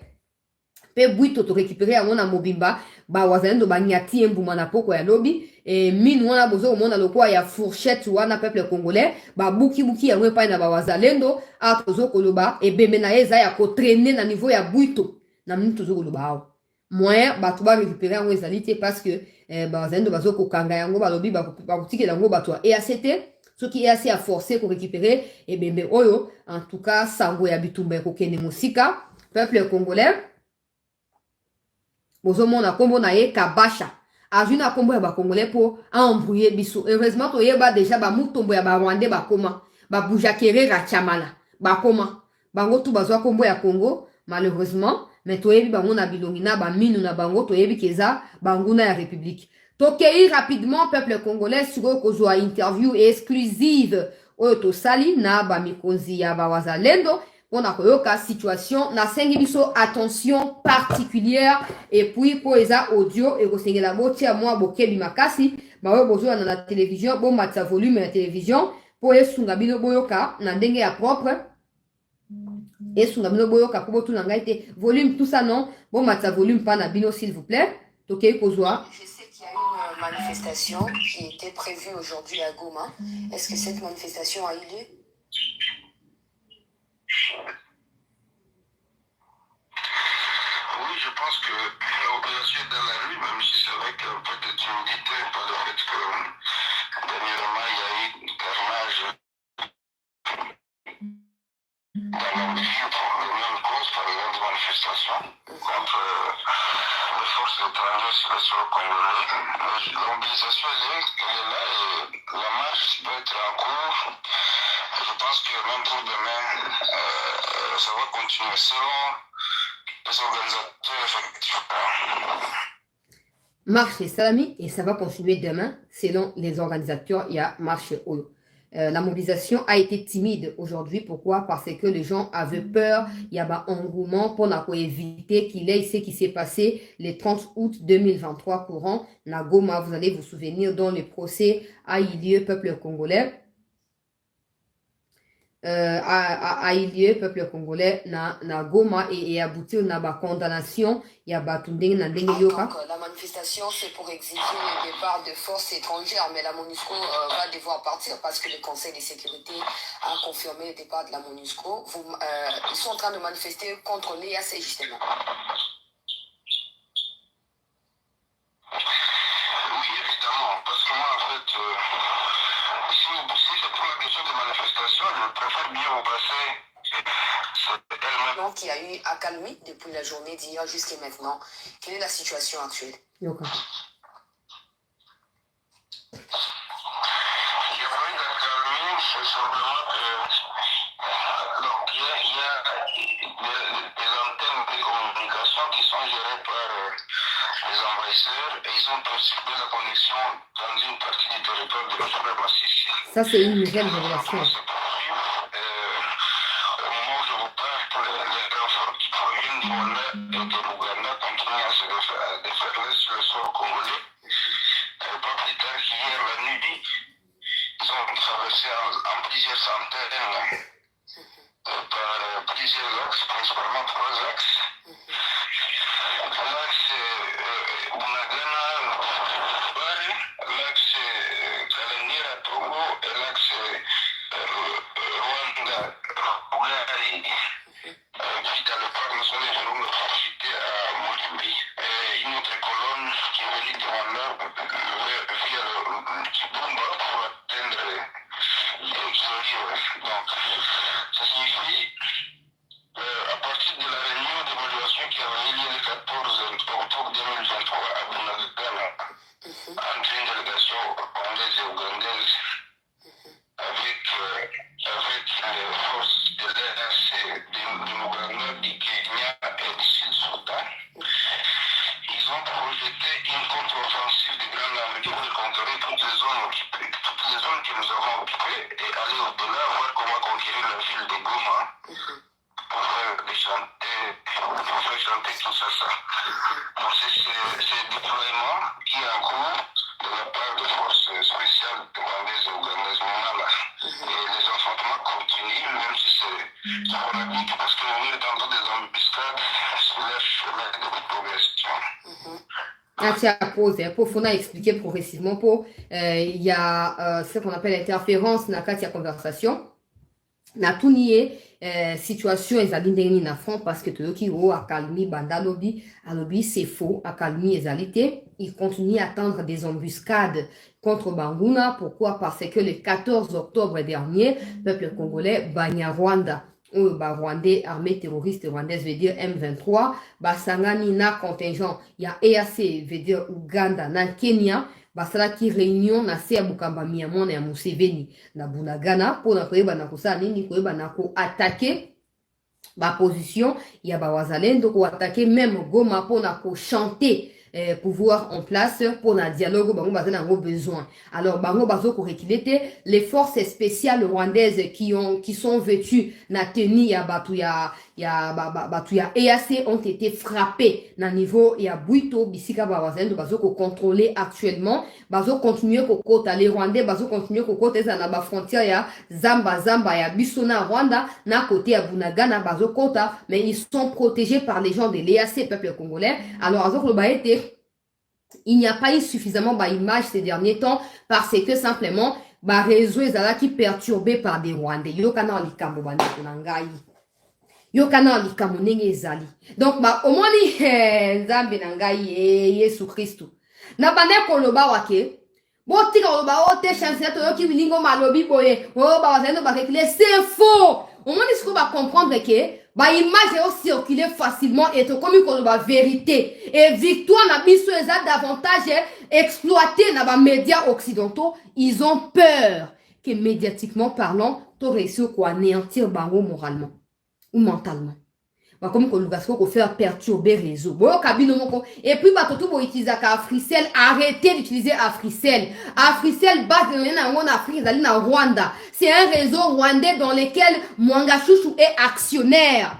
Pe Bwito to récupérer à mona mobimba ba wazalendo ba nyati mbuma na poko ya lobby et mine wana bozo mona lokwa ya fourchette wana peuple congolais ba buki ya mwepa na ba wazalendo a tozo koloba e bembe na eza ya ko traîner na niveau ya Bwito na mini tozo koloba awo moyen ba to ba récupérer en ezalité parce que ba wazalendo bazo ko kanga yango ba lobby ba kutike yango ba to EACT ce qui est assez à forcer pour récupérer et bembe oyo en tout cas sango ya bitumba ko kene musika peuple congolais. Bozomona kombo na ye Kabasha. Ajuna kombo ya ba Congolais pour embrouiller biso. Heureusement to yeba déjà ba mutombo ya ba Rwandais ba koma. Ba Bujakere Rachamala. Ba koma. Bango tu bazwa kombo ya Congo. Malheureusement. Mais to yebi bango na bilongi na ba minu na bango to yebi keza banguna ya République. Tokei rapidement peuple congolais sur kozwa interview exclusive. Oyo to sali na ba mikonzi ya ba wazalendo. On a koyoka situation na sengi biso attention particulière et puis pour eza audio et ko sengela botia moi bokebi makasi ba we bozo na la télévision bon matza volume ya télévision pour esunga bino boyoka na ndenge ya propre esunga bino boyoka ko botu na ngaite volume tout ça non bon matza volume pas na bino s'il vous plaît tokei kozwa. Je sais qu'il y a une manifestation qui était prévue aujourd'hui à Goma. Est-ce que cette manifestation a eu lieu? Oui, je pense que l'opération est dans la rue, même si c'est vrai qu'il y a un peu de timidité par le fait que dernièrement il y a eu du carnage dans la ville pour la même cause, par la même manifestation contre les forces étrangères sur le sol congolais. La mobilisation elle est là et la marche peut être en cours. Je pense que même pour demain, ça va continuer selon les organisateurs effectivement. Marche Salami et ça va continuer demain selon les organisateurs. Il y a marche Oyo. La mobilisation a été timide aujourd'hui. Pourquoi? Parce que les gens avaient peur. Il y a un engouement pour éviter qu'il ait ce qui s'est passé le 30 août 2023 courant. Na Goma, vous allez vous souvenir, dont le procès a eu lieu peuple congolais. a eu lieu, peuple congolais, na Goma et aboutir na ba condamnation, ya ba tundeng na ndenge yoka. Donc, la manifestation, c'est pour exiger le départ de forces étrangères, mais la MONUSCO va devoir partir parce que le Conseil de sécurité a confirmé le départ de la MONUSCO. Ils sont en train de manifester contre l'EAC, justement. Oui, évidemment, parce que moi, en fait, si c'est pour la question de manifestation, je préfère bien vous passer elle-même. Donc, il y a eu accalmie depuis la journée d'hier jusqu'à maintenant. Quelle est la situation actuelle? Yoka. Il n'y a pas eu d'accalmie, c'est simplement que donc, il y a des antennes de communication qui sont gérées par les envahisseurs et ils ont perturbé la connexion dans une partie du territoire de la Massissi. Ça, c'est une nouvelle révélation. Au moment où je vous parle, les renforts qui proviennent du Rwanda et de l'Ouganda continuent à se déferler sur le sol congolais. Pas plus tard qu'hier la nuit, ils ont traversé en plusieurs centaines par plusieurs axes, principalement 3 axes. L'axe Bunagana, l'axe Kalenira Togo et l'axe Rwanda, Bugari. Puis dans le parc national de Virunga, cité à Molimbi. Et une autre colonne qui est venue du Rwanda via le Kibumba pour atteindre Kiloliwe. Donc, ça signifie à partir de la réunion d'évaluation qui avait eu lieu le 14 octobre 2023 à Bunagana, entre une délégation rwandaise et ougandaise, avec les forces de l'EAC de l'Ouganda, du Kenya et du Sud-Soudan, ils ont projeté une contre-offensive de grande envergure pour conquérir toutes les zones que nous avons occupées et aller au-delà, voir comment conquérir la ville de Goma. Pour faire chanter tout ça. Donc c'est ce déploiement qui est en cours de la part de forces spéciales rwandaises et ougandaises là. Et les affrontements continuent, même si c'est sporadique, parce que nous tentons des embuscades sur leur chemin de progression. Tiens, pause, pour Fona expliquer progressivement, il y a ce qu'on appelle l'interférence dans la conversation. Na tout nié situation ezali ndenge na front parce que toyoki o akalmi banda alobi c'est faux akalmi ezalité il continue à tendre des embuscades contre Banguna. Pourquoi? Parce que le 14 octobre dernier peuple congolais Banyarwanda Rwandais armée terroriste rwandaise veut dire M23 basangani na contingent ya EAC veut dire Ouganda na Kenya basalaki réunion na se ya bukamba miamona ya Museveni na Bunagana pour na koyeba na kosala nini koyeba na ko attaquer ba position ya ba wazalendo ko attaquer même Goma pour na ko chanter pouvoir en place pour un dialogue bango bazana ngo besoin. Alors bango bazo ko rekiler les forces spéciales rwandaises qui sont vêtues na tenue ya batu ya EAC ont été frappées na niveau ya Bwito bisika ba wazalendo bazo ko contrôler actuellement bazo continuer ko kota les rwandais bazo continuer ko kota na ba frontière ya Zamba ya Bisona Rwanda na côté ya Bunagana bazo kota mais ils sont protégés par les gens de l'EAC peuple congolais. Alors bazo ko ba été il n'y a pas eu suffisamment d'images ces derniers temps parce que simplement ba réseau ezalaki perturbé par des Rwandais. Yo kana likambo bandeko na ngai. Yo kana likambo ndenge ezali. Donc au moins nzambe na ngai Yesu Kristo. Na bandeko loba wake botika loba ote chance to yoki bilingo malobi boye. Oh ba wazendo ba reculer c'est faux. Au moins il faut comprendre que ba image est circuler facilement et tout comme une vérité et victoire na biso eza davantage exploité na ba médias occidentaux. Ils ont peur que médiatiquement parlant to réussir quoi anéantir bango moralement ou mentalement. Ba comme ko lugasko ko faire perturber réseau. Bo kabino moko et puis ba toto bo utiliser ka Africell, arrêtez d'utiliser Africell. Africell base na en Afrique zali na Rwanda. C'est un réseau rwandais dans lequel Mwanga Chouchou est actionnaire.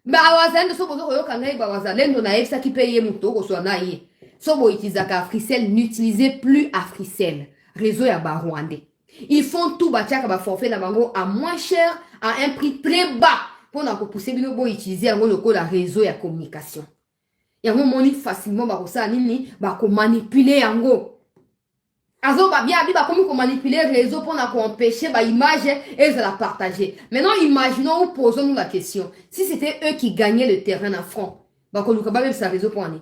Ba wazalendo so bozo koyoka ngai ba wazalendo na yebisa ki paye muto ko so na ye. So bo utiliser ka Africell, n'utilisez plus Africell. Réseau ya ba rwandais. Ils font tout bâtir comme forfait na bango à moins cher, à un prix très bas. Pour nous pousser bino bo utiliser le réseau et communication. Yango moni facilement ba kosa nini ba ko manipuler yango. Azo ba bien abi ba comme ko manipuler réseau pour na ko empêcher ba image et de la partager. Maintenant imaginons ou posons-nous la question. Si c'était eux qui gagnaient le terrain en front, ba ko luka ba même sa réseau pour ani.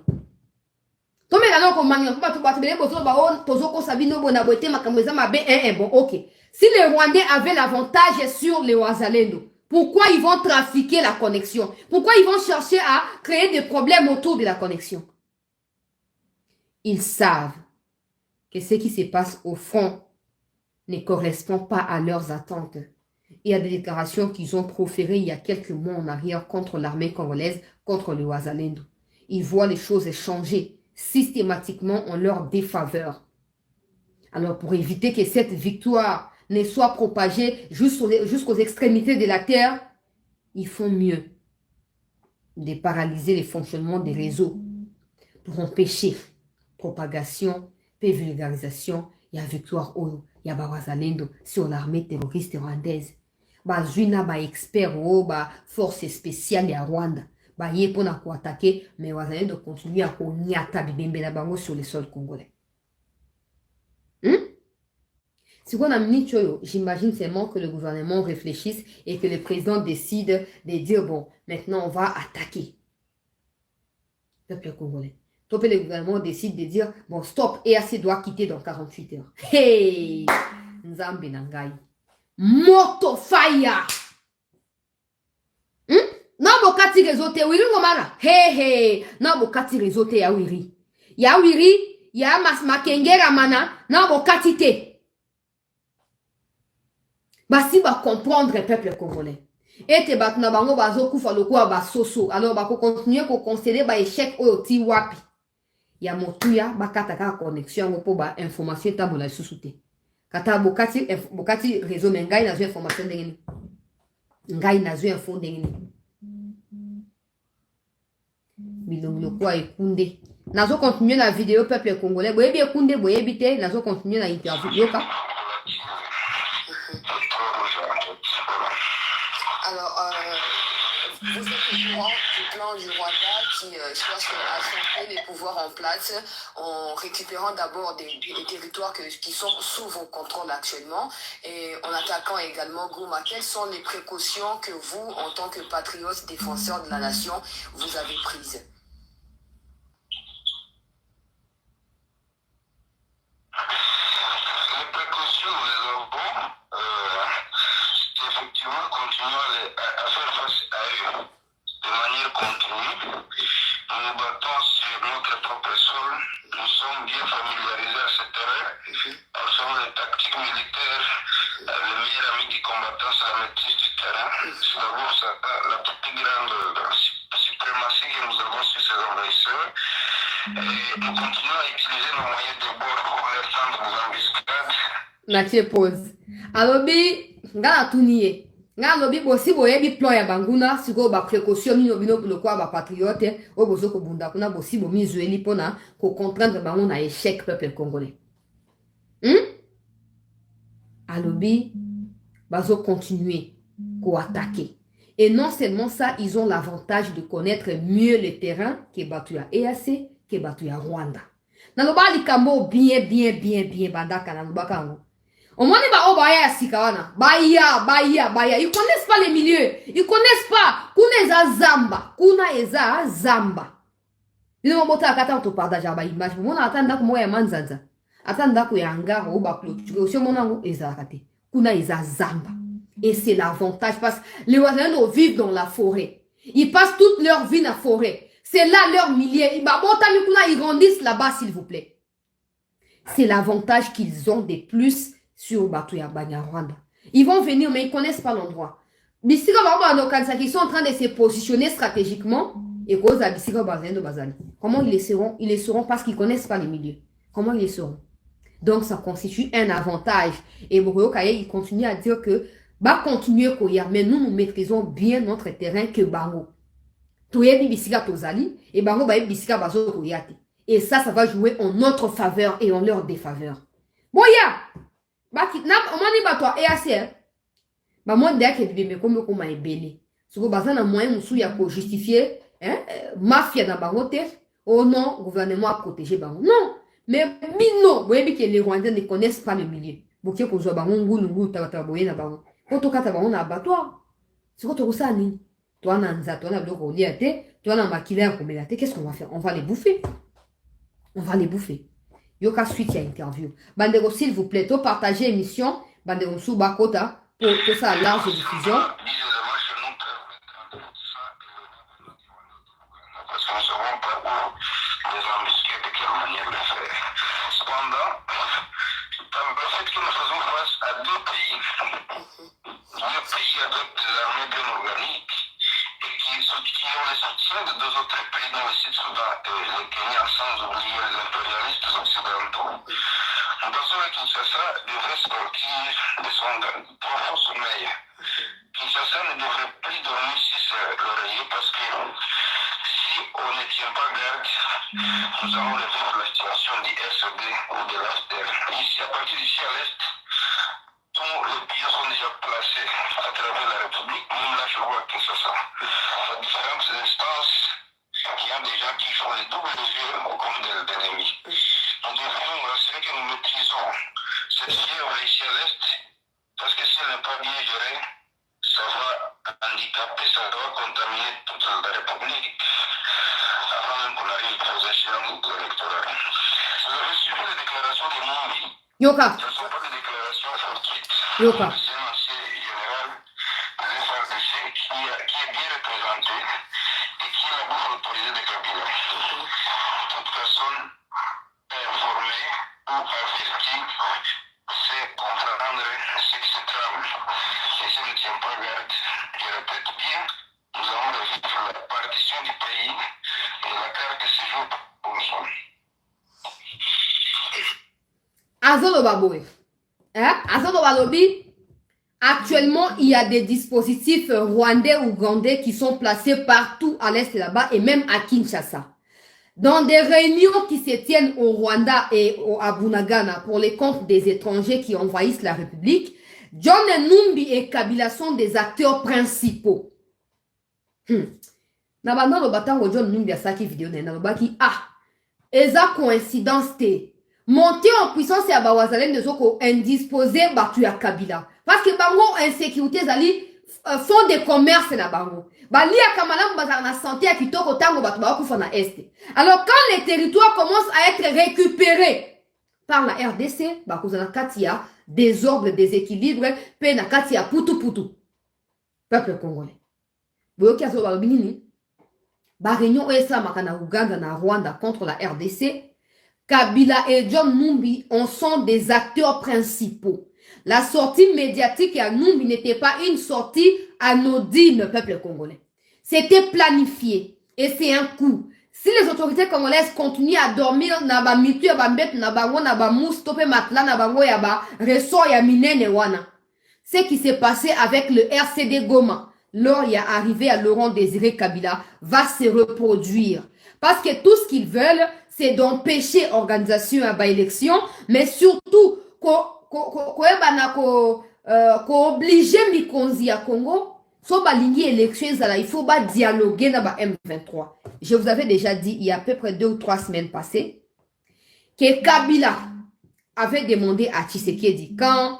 Tombe la ko mania ko ba to ba te bozo ba on tozo ko sabino bona boté makamweza mabe bon OK. Si les Rwandais avaient l'avantage sur les Wazalendo, pourquoi ils vont trafiquer la connexion? Pourquoi ils vont chercher à créer des problèmes autour de la connexion? Ils savent que ce qui se passe au front ne correspond pas à leurs attentes. Il y a des déclarations qu'ils ont proférées il y a quelques mois en arrière contre l'armée congolaise, contre les Wazalendo. Ils voient les choses changer systématiquement en leur défaveur. Alors pour éviter que cette victoire ne soit propagée jusqu'aux extrémités de la terre, ils font mieux de paralyser le fonctionnement des réseaux pour empêcher propagation et vulgarisation. Il y a victoire il y a Wazalendo sur l'armée terroriste rwandaise. Bazuna ba expert ba force spéciale ya Rwanda. Ba yé pour na attaquer, mais Wazalendo continue à konyata bibembe la bango sur le sol congolais. J'imagine seulement que le gouvernement réfléchisse et que le président décide de dire, bon, maintenant on va attaquer le peuple congolais. Donc le gouvernement décide de dire, bon, stop, EAC doit quitter dans 48 heures. Hey! Nzambe nangai. Moto fire! Non, bokati rezote, wiri ngomara. Hey! Non, bokati rezote ya wiri. Ya wiri, ya makengera mana, non, bokati te. Basi ba comprendre le peuple congolais. Et te batna bango bazo kufa lokuwa ba soso. Alors ba ko continuer ko concéder ba échec oyo ti wapi. Ya motuya ba kataka connexion ngo po ba information tabola susute. Kata bokati réseau mengai na zo information ndengeni. Ngai na zo info ndengeni. Bilongo kwa ekunde. Nazo continuer la vidéo peuple congolais. Boyebi ekunde boyebi te nazo continuer la interview yoka. Alors, vous êtes au courant du plan du Rwanda qui cherche à changer les pouvoirs en place en récupérant d'abord des territoires qui sont sous vos contrôles actuellement et en attaquant également Goma. Quelles sont les précautions que vous, en tant que patriotes défenseurs de la nation, vous avez prises? Les précautions, nous les avons. Effectivement, continuer à faire face à eux de manière continue. Nous nous battons sur notre propre sol. Nous sommes bien familiarisés à ce terrain. Nous sommes les tactiques militaires. Le meilleur ami du combattant, c'est la maîtrise du terrain. C'est d'abord la plus grande suprématie que nous avons sur ces envahisseurs. Et nous continuons à utiliser nos moyens de bord pour leur tendre nos embuscades. Natie pause. Alobi, ngana tuniye. Nga lobi bosi boyebi plan ya banguna siko ba précaution ni bino lokwa ba patriote o bozo ko bunda kuna bosi bo mizueli pona ko comprendre bango na échec peuple congolais. Alobi bazo continuer ko attaquer. Et non seulement ça, ils ont l'avantage de connaître mieux le terrain que Batuya EAC, que Batuya Rwanda. Naloba likambo bien bandaka naloba kango. Au moins, ils connaissent pas les milieux. Ils connaissent pas. Kuna eza zamba. Ils ont monté à 4 ans partage à image. Mon attend que moi manzaza. Attend que yanga ou ba clôture. Aussi mon ango eza kate. Kuna eza zamba. Et c'est l'avantage parce que les Wazalendo vivent dans la forêt. Ils passent toute leur vie dans la forêt. C'est là leur milieu. Ils grandissent là-bas, s'il vous plaît. C'est l'avantage qu'ils ont de plus sur Batuya Rwanda. Ils vont venir, mais ils ne connaissent pas l'endroit. Ils sont en train de se positionner stratégiquement. Et comment ils les seront? Ils les seront parce qu'ils ne connaissent pas les milieux. Comment ils les seront? Donc, ça constitue un avantage. Et Bokoyokaye, il continue à dire que bah continuer Koya, mais nous maîtrisons bien notre terrain que Bango. Toyebi Bisika Tozali, et Bango Baye Bisika Bazo Koyate. Et ça va jouer en notre faveur et en leur défaveur. Boya! Baki, na, omani batwa EAC, ba moi ndea ke bibe me koma ebele. Soko baza na moyen musu ya ko justifier, mafia na bango te. Oh non, gouvernement a protégé bango. Non, mais bino, boyebi que les Rwandais ne connaissent pas le milieu. Boké ko zo bango ngulu tata boye na bango. Ko to kata bango na abattoir. Soko to kosa nini? Toi na nza, toi na biloko lia te, toi na maquillage ko melate, qu'est-ce qu'on va faire? On va les bouffer. On va les bouffer. Yoka suite à interview. Bandero, s'il vous plaît, to partager émission, Bandero sous bakota, pour que ça a large diffusion. Parce que nous savons pas où les embusqués, de quelle manière le faire. Cependant, le fait que nous faisons face à deux pays avec des armées bien organisées et qui ont le soutien de deux autres pays dans le Sud-Soudan et le Kenya, sans oublier les impérialistes occidentaux. Nous pensons que Kinshasa devrait sortir de son profond sommeil. Kinshasa ne devrait plus dormir sur l'oreiller parce que si on ne tient pas garde, nous allons revivre la situation du RCD ou de l'Est. Ici, à partir d'ici à l'Est, tous les pays sont déjà placés à travers la République, même là je vois que c'est ça. À différentes instances, il y a des gens qui font les doubles yeux comme des ennemis. Nous devrions nous assurer que nous maîtrisons cette fièvre ici à l'Est, parce que si elle n'est pas bien gérée, ça va handicaper, ça va contaminer toute la République avant même qu'on arrive aux échéances électorales. Vous avez suivi les déclarations de Mumbi. Yoka. Ce ne sont pas des déclarations fortuites. Yoka. C'est un ancien général de l'FRDC qui est bien représenté et qui est la bouche autorisée de Kabila. Toute personne informée ou avertie sait comprendre ce qui se trame. Et si on ne tient pas garde, je répète bien, nous allons revivre la partition du pays et la carte se joue pour nous. Azolo Baboé. Azolo Balobi. Actuellement, il y a des dispositifs rwandais ou ougandais qui sont placés partout à l'est là-bas et même à Kinshasa. Dans des réunions qui se tiennent au Rwanda et à Bunagana pour les comptes des étrangers qui envahissent la République, John Numbi et Kabila sont des acteurs principaux. Nabanda lo batango John Numbi a saki vidéo na lobaki eza coïncidence te. Monter en puissance et à Bawazalem de Zoko indisposé batu ya Kabila. Parce que bango insécurité zali font des commerces na bango. Bali ya kamalam bazar na santé ya kitoko tango batu ba kufa na est. Alors quand les territoires commencent à être récupérés par la RDC, bakuzana katia désordre, déséquilibre, pe na katia putu putu. Peuple congolais. Boyoki azo ba binini. Ba réunion esa makana Uganda na Rwanda contre la RDC. Kabila et John Numbi en sont des acteurs principaux. La sortie médiatique à Numbi n'était pas une sortie anodine, peuple congolais. C'était planifié. Et c'est un coup. Si les autorités congolaises continuent à dormir, naba mitu ya bambet, naba ngo, naba mousse, tope matla, naba ngo ya ba, ressort ya minene wana. Ce qui s'est passé avec le RCD Goma, lors il y a arrivé à Laurent Désiré Kabila, va se reproduire. Parce que tout ce qu'ils veulent, c'est d'empêcher l'organisation à l'élection, mais surtout, obliger Mikonzi à Congo, so balingi élection, il faut dialoguer dans M23. Je vous avais déjà dit, il y a à peu près 2 ou 3 semaines passées, que Kabila avait demandé à Tshisekedi, quand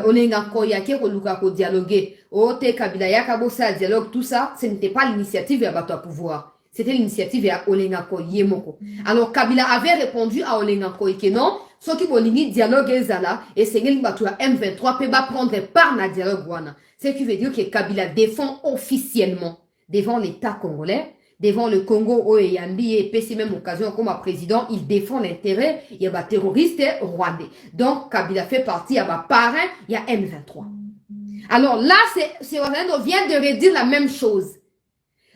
Olenga Koyake ko dialoguer, Ote Kabila Yakabosa dialogue, tout ça, ce n'était pas l'initiative à Bato à pouvoir. C'était l'initiative à Olenga Koyemoko. Alors Kabila avait répondu à Olenga Koy que non, ce qui voulait dialogue ezala et c'est que Bato à M23 peut pas prendre part na dialogue wana. Ce qui veut dire que Kabila défend officiellement devant l'État congolais, devant le Congo Oyambi et PC même occasion comme président, il défend l'intérêt, il y a des terroristes rwandais. Donc Kabila fait partie, il y a des parrains, il y a M23. Alors là, c'est vient de redire la même chose.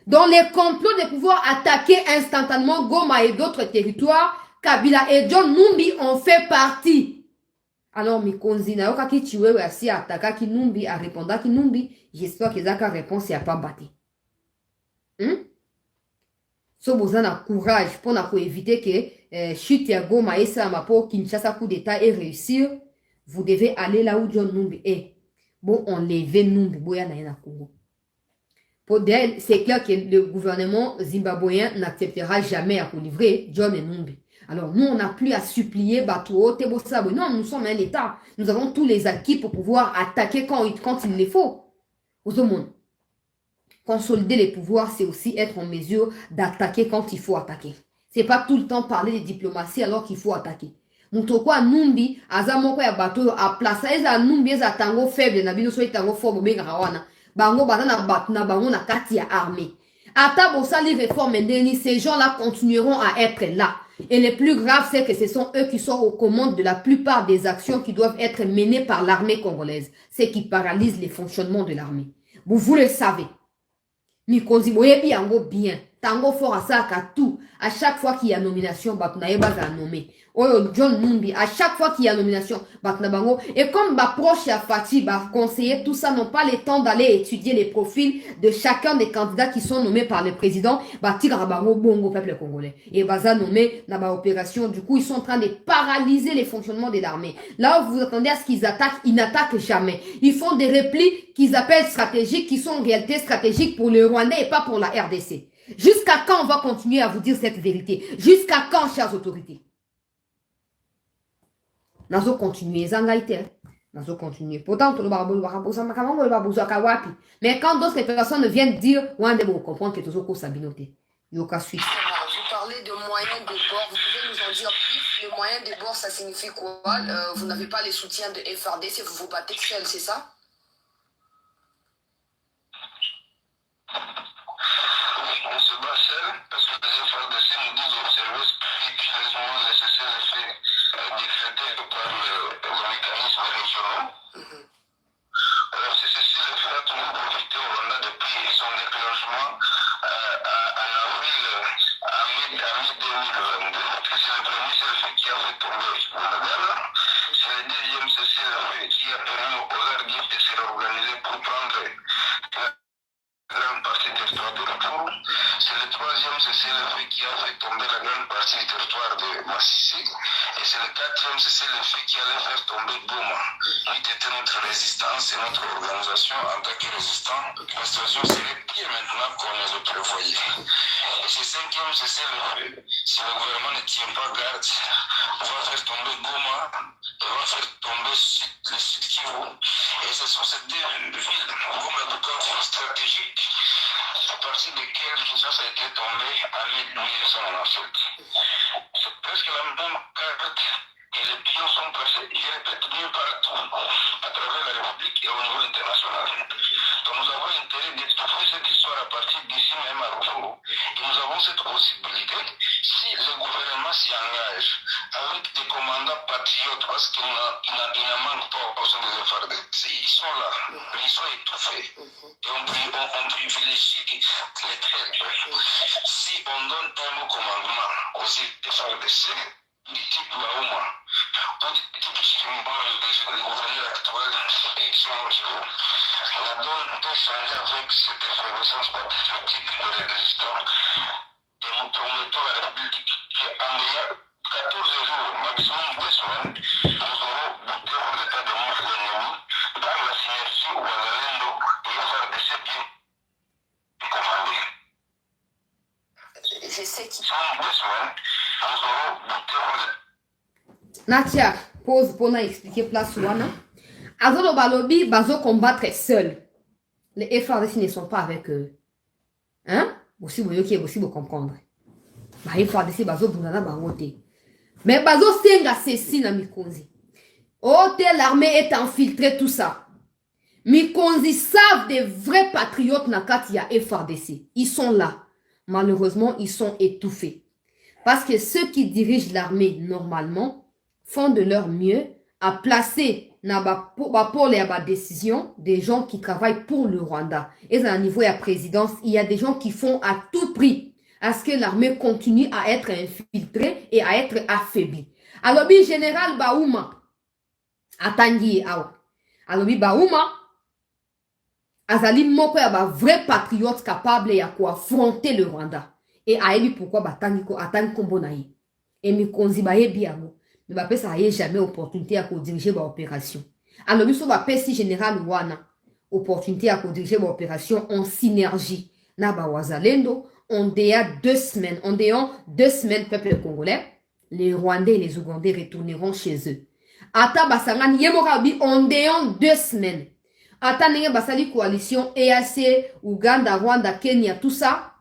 Dans les complots de pouvoir attaquer instantanément Goma et d'autres territoires, Kabila et John Numbi ont fait partie. Alors, Mikonzi, na yoka ki chiwewe asi ataka ki Numbi, a répondu ki Numbi, j'espère que Zaka réponse y a pas battu. So vous avez courage pour éviter que chute ya Goma et ça pour Kinshasa coup d'état et réussir, vous devez aller là où John Numbi est. Bon, enlever Numbi, boya na yena Congo. C'est clair que le gouvernement zimbabwéen n'acceptera jamais à livrer John et Numbi. Alors, nous, on n'a plus à supplier Batou, Tebosabo. Non, nous sommes un État. Nous avons tous les acquis pour pouvoir attaquer quand il le faut. Aux hommes. Consolider les pouvoirs, c'est aussi être en mesure d'attaquer quand il faut attaquer. C'est pas tout le temps parler de diplomatie alors qu'il faut attaquer. Moutokwa Numbi, azamoko ya bateau à place, eza Numbi eza tango faible, na bino so tango fort bobenga rawana. Bango bazana batna bango na kati ya armée. Ata bosali réforme ndeni, ces gens-là continueront à être là. Et le plus grave, c'est que ce sont eux qui sont aux commandes de la plupart des actions qui doivent être menées par l'armée congolaise. C'est qui paralyse les fonctionnements de l'armée. Vous le savez. Mikonzi boyebi yango bien. Tango fort à ça à tout. À chaque fois qu'il y a nomination, Batnaye baza nommé. Oyo John Numbi, à chaque fois qu'il y a nomination, Batnabango. Et comme proche à Fatih, conseiller, tout ça n'ont pas le temps d'aller étudier les profils de chacun des candidats qui sont nommés par le président. Tigarabango, bongo, peuple congolais. Et baza nommé dans ma opération. Du coup, ils sont en train de paralyser les fonctionnements de l'armée. Là où vous attendez à ce qu'ils attaquent, ils n'attaquent jamais. Ils font des replis qu'ils appellent stratégiques, qui sont en réalité stratégiques pour le Rwandais et pas pour la RDC. Jusqu'à quand on va continuer à vous dire cette vérité? Jusqu'à quand, chères autorités? Nous allons continuer. Nous allons continuer. Pourtant, mais quand d'autres personnes viennent dire, vous comprendre que tout ça sabinoté. Vous parlez de moyens de bord. Vous pouvez nous en dire plus? Le moyen de bord, ça signifie quoi? Vous n'avez pas les soutiens de FRDC, vous vous battez seul, c'est ça? On se bat seul parce que les FRDC nous disent d'observer scrupuleusement les cessez-le-feu décrétés par les mécanismes régionaux. Alors, ces cessez-le-feu a toujours profité au Rwanda depuis son déclenchement en avril, à mi 2022. C'est le premier cessez-le-feu qui a fait tomber la Ghana. C'est le deuxième cessez-le-feu qui a permis aux RDF de se réorganiser pour prendre la grande partie du territoire de Retour. C'est le troisième cessez-le-feu qui a fait tomber la grande partie du territoire de Massissi. Et c'est le quatrième cessez-le-feu qui allait faire tomber Goma. Il était notre résistance et notre organisation en tant que résistant. La situation serait pire maintenant qu'on les a prévoyé. Et ce cinquième cessez-le-feu, si le gouvernement ne tient pas garde, on va faire tomber Goma, on va faire tomber le sud Kivu. Et ce sont ces deux villes, Goma de conflit stratégique, à partir desquelles Kinshasa a été tombé en 1997. C'est presque la même carte et les pions sont placés, je répète, bien partout, à travers la République et au niveau international. Donc nous avons intérêt d'étouffer cette histoire à partir d'ici même à Rufuro. Et nous avons cette possibilité, si le gouvernement s'y engage avec des commandants patriotes, parce qu'il n'en manque pas au sein des FARDC, ils sont là, mais ils sont étouffés. Et on privilégie les traîtres. Si on donne un mot commandement aux FARDC, du type Baouma, ou du type Chimba, le gouverneur actuel, et son la donne peut changer avec cette effervescence patriotique de la résistance. Et nous promettons à la République qu'en 14 jours, maximum 2 semaines, nous aurons bouclé pour l'état de mort de l'ennemi par la synergie Ouazalendo et FRDC bien commandés. Je sais qui. En 2 semaines, nous aurons bouclé pour l'état. Natia, pause pour nous expliquer place wana. Azolo balobi bazo combattre seul. Les FRDC ne sont pas avec eux. Hein? Aussi vous qui aussi vous comprendre. Ba FRDC bazo bunana bangote. Mais bazo senga ceci na Mikonzi. Oh, l'armée est infiltrée tout ça. Mikonzi savent des vrais patriotes na Katia FRDC. Ils sont là. Malheureusement, ils sont étouffés. Parce que ceux qui dirigent l'armée normalement font de leur mieux à placer pour les décisions des gens qui travaillent pour le Rwanda. Et à un niveau de la présidence, il y a des gens qui font à tout prix à ce que l'armée continue à être infiltrée et à être affaiblie. Alors, le général Baouma, Atangi Awa. Alors, Baouma, Azali Moko est un vrai patriote capable de affronter le Rwanda. Et ayebi pourquoi batangi kombo na ye. Et mikonzi bayebi yango. Mais ba pesa aye jamais opportunité à diriger ba opération. Alors biso ba pesi général wana opportunité à diriger ba opération en synergie. Na ba wazalendo, on déa 2 semaines, on déant 2 semaines peuple congolais, les Rwandais et les Ougandais retourneront chez eux. Ata basangani yemokabi on déant 2 semaines. Ata nenge basali coalition EAC, Ouganda, Rwanda, Kenya, tout ça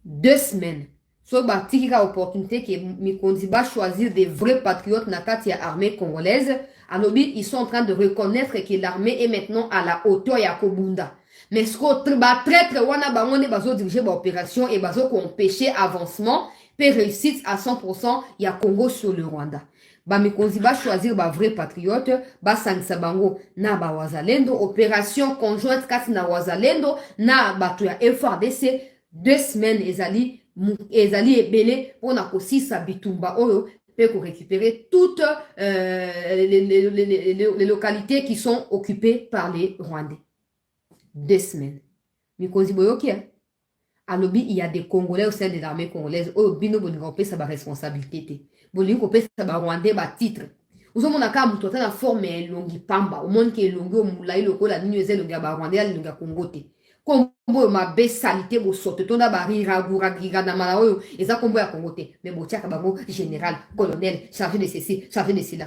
2 semaines. So batiki ka opportunité que Mikondi va choisir des vrais patriotes na kati ya armée congolaise. Alobi, ils sont en train de reconnaître que l'armée est maintenant à la hauteur ya Kobunda. Mais ce que ba traître wana bango bazo diriger ba opération et bazo ko empêcher avancement peut réussir à 100% ya Congo sur le Rwanda. Ba Mikondi va choisir ba vrais patriotes, ba sangisa bango na ba wazalendo, opération conjointe kati na wazalendo na batu ya FRDC. 2 semaines ezali ebele pour na kosisa bitumba oyo peut récupérer toutes les localités qui sont occupées par les Rwandais. 2 semaines. Mikozi boyoki alobi, il y a des Congolais au sein de l'armée congolaise oyo bino bolinga kopesa ba responsabilité te. Bolinga kopesa ba Rwandais ba titre. Uzomona ka mutu ata na forme elongi pamba, omoni ke elongi omulai lokola nini eza elongi ya ba Rwandais elongi ya Congo te. Kombo mabe salite bo sote tonda barira gura na mala oyo eza kombo ya Congo te, mais botiaka bango général, colonel, chargé de ceci, chargé de cela.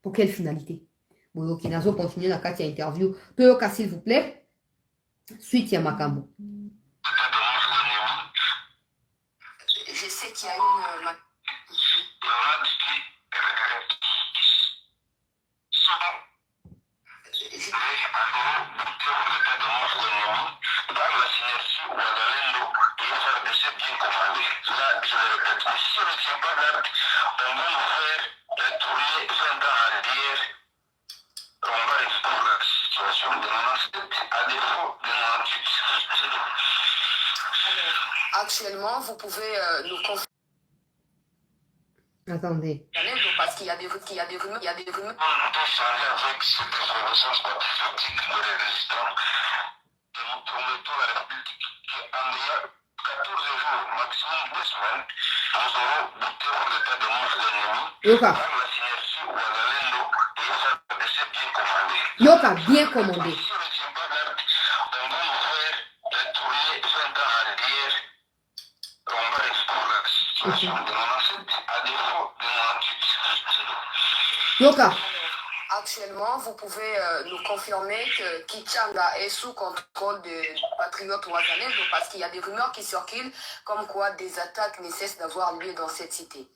Pour quelle finalité? Boyoki nazo continuer na kati ya interview. Toyoka s'il vous plaît. Suite ya makambo. Je sais qu'il y a une Actuellement, vous pouvez nous confirmer. Attendez. Parce qu'il y a des rumeurs, il y a des rumeurs. On peut changer avec cette effervescence patriotique de les résistants. Et nous promettons à la République qu'en 14 jours, maximum 2 semaines, nous aurons buté hors l'état de mort de l'ennemi Yoka. par la synergie Ouazalendo et FRDC bien commandé. Yoka, bien commandé. Si on ne tient pas garde, on va nous faire retourner 20 ans en arrière. On va explorer la situation de 97 à défaut de 98. Yoka. Actuellement, vous pouvez nous confirmer que Kichanga est sous contrôle des patriotes ouazalendo parce qu'il y a des rumeurs qui circulent comme quoi des attaques ne cessent d'avoir lieu dans cette cité.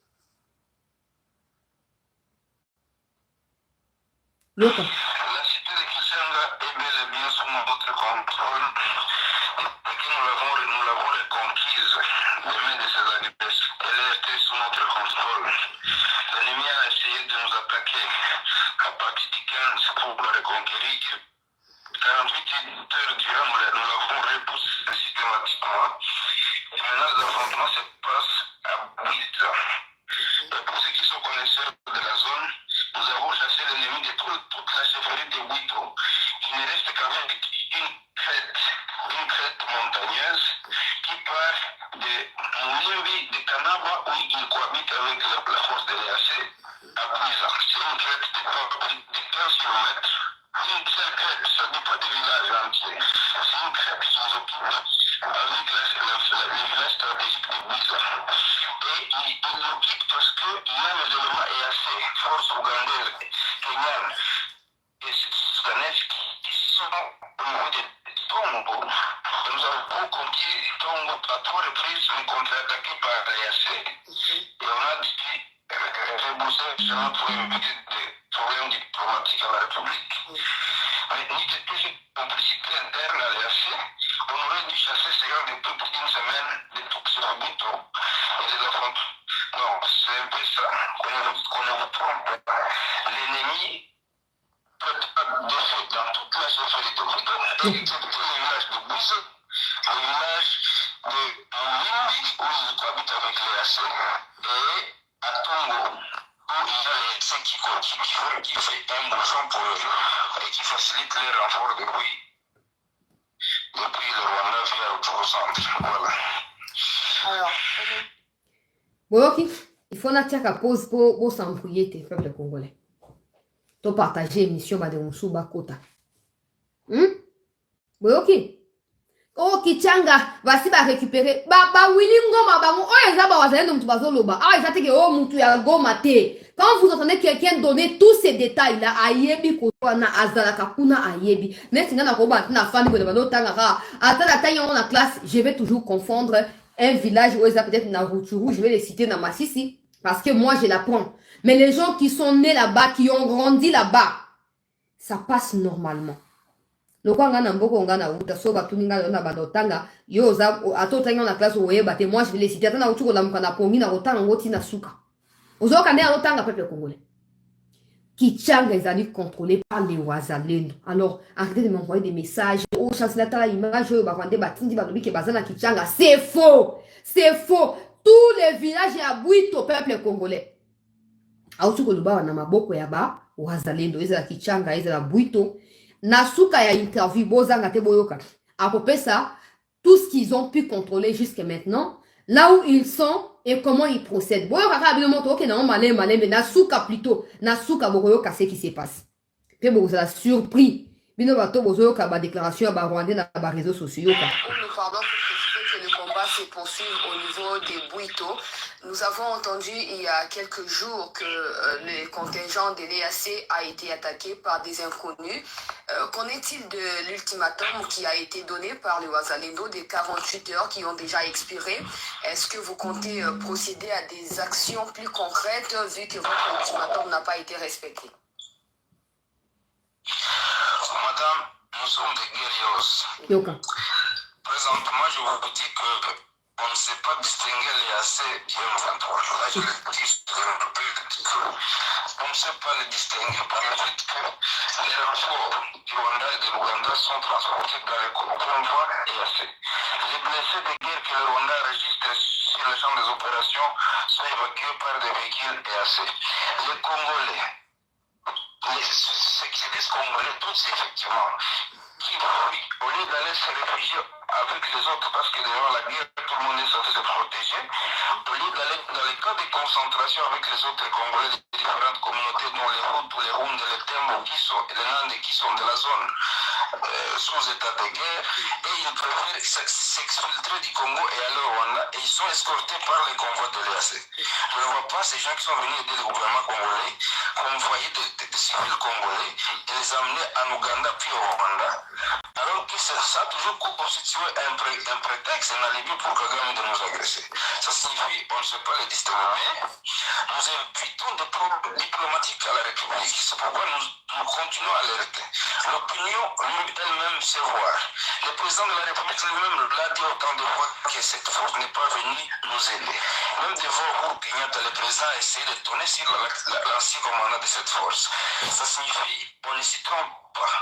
Yoka. La cité de Kichanga est bel et bien sous notre contrôle et que nous l'avons reconquise des mains de ses agresseurs. Elle était sous notre contrôle. L'ennemi a essayé de nous attaquer à partir du 15 pour la reconquérir. 48 heures durant, nous l'avons repoussé systématiquement. Et maintenant, les affrontements se passent à Bouita. Et pour ceux qui sont connaisseurs de la zone, nous avons chassé l'ennemi de toute la chefferie de Bouito. Il ne reste qu'avec une crête montagneuse qui part de Moulimbi, de Kanaba, où il cohabite avec la force de l'EAC, à Bouisa. C'est une crête de 15 km. Une seule crête, ça ne dit pas de village entier. C'est une crête qui nous occupe avec les villages stratégiques de Bouisa. Et il l'occupe parce qu'il y a les éléments EAC, force ougandaise, kenyane et soudanaises qui sont au niveau de Tongo. Nous avons conquis Tongo à 3 reprises, nous contre-attaqués par l'EAC. Et on a dit rebousser justement pour éviter des problèmes diplomatiques à la République. Mais ni que toute une complicité interne à l'EAC, on aurait dû chasser ces gens depuis plus d'une semaine de tout sur Bouito et les affrontements. Non, c'est un peu ça qu'on ne vous trompe pas. L'ennemi peut être défait dans toute la chefferie de Bouito, excepté le village de Bouisse, le village de Moulimbi, où ils cohabitent avec l'EAC, et à Tongo, où il y a l'EAC qui fait un bouchon pour eux et qui facilite les renforts depuis le Rwanda via le centre. Voilà. Boyoki, il faut na tiaka pause pour s'embrouiller tes peuples congolais. To partager émission ba de Moussou Bakota. Boyoki. Oh Kichanga, voici ba récupérer. Ba Willy Ngoma ba mo oh eza ba wazalendo mutu bazoloba. Ah eza teke oh mutu ya goma te. Quand vous entendez quelqu'un donner tous ces détails là, ayebi ko na azala kakuna ayebi. Neti ngana ko ba na famille ko ba tanga ka. Atala tanya on la classe, je vais toujours confondre un village où eza peut-être na Rutshuru, je vais les citer na Masisi parce que moi je l'apprends. Mais les gens qui sont nés là-bas, qui ont grandi là-bas, ça passe normalement. Loko ngana mboko ngana uta so batuninga na badotanga yo za atotanga na classe oyeba te moi je vais les citer atana utuko la mukana pongi na otanga ngoti na suka ozoka ne otanga peuple congolais Kichanga ezali contrôlé par les wazalendo. Alors arrêtez de m'envoyer des messages oh chancela ta image yo bakande batindi balobi ke bazana Kichanga, c'est faux, tous les villages ya bwito au peuple congolais autuko luba na maboko ya ba wazalendo ezala Kichanga ezala bwito. Nasuka ya interview bozanga te boyoka. Après ça, tout ce qu'ils ont pu contrôler jusqu'à maintenant, là où ils sont et comment ils procèdent. Boyoka ka bien montre OK non malin mais Nasuka plutôt. Nasuka boyoka ce qui se passe. Pe bozala surpris. Bino bato boyoka ba déclaration ba Rwandais na ba réseaux sociaux. Pardon pour préciser que le combat se poursuit au niveau des Bouito. Nous avons entendu il y a quelques jours que le contingent de l'EAC a été attaqué par des inconnus. Qu'en est-il de l'ultimatum qui a été donné par le Wazalendo des 48 heures qui ont déjà expiré? Est-ce que vous comptez procéder à des actions plus concrètes vu que votre ultimatum n'a pas été respecté? Madame, nous sommes des guerriers. Yoka. Présentement, je vous dis que on ne sait pas distinguer les AC du M23. Là, je le dis, on ne sait pas les distinguer par le fait que les renforts du Rwanda et de l'Ouganda sont transportés dans les convois EAC. Les blessés de guerre que le Rwanda enregistre sur le champ des opérations sont évacués par des véhicules EAC. Les Congolais, ceux qui se disent Congolais, tous effectivement, qui fuient, au lieu d'aller se réfugier avec les autres, parce que devant la guerre, tout le monde est censé se protéger, au lieu d'aller dans les cas de concentration avec les autres Congolais de différentes communautés, dont les Hutus, les Rwandais, les Tembo, et les Nandais qui sont de la zone sous état de guerre, et ils préfèrent s'exfiltrer du Congo et aller au Rwanda, et ils sont escortés par les convois de l'EAC. Je ne vois pas ces gens qui sont venus aider le gouvernement congolais, convoyer des civils congolais, et les amener en Ouganda puis au Rwanda, alors que ça a toujours constitué un prétexte, un alibi pour Kagame de nous agresser. Ça signifie on ne sait pas les distinguer. Nous évitons des problèmes diplomatiques à la République. C'est pourquoi nous continuons à alerter. L'opinion elle-même sait voir. Le président de la République lui-même l'a dit autant de fois que cette force n'est pas venue nous aider. Même devant Uhuru Kenyatta, le président a essayé de tourner sur l'ancien commandant de cette force. Ça signifie on ne s'y trompe pas.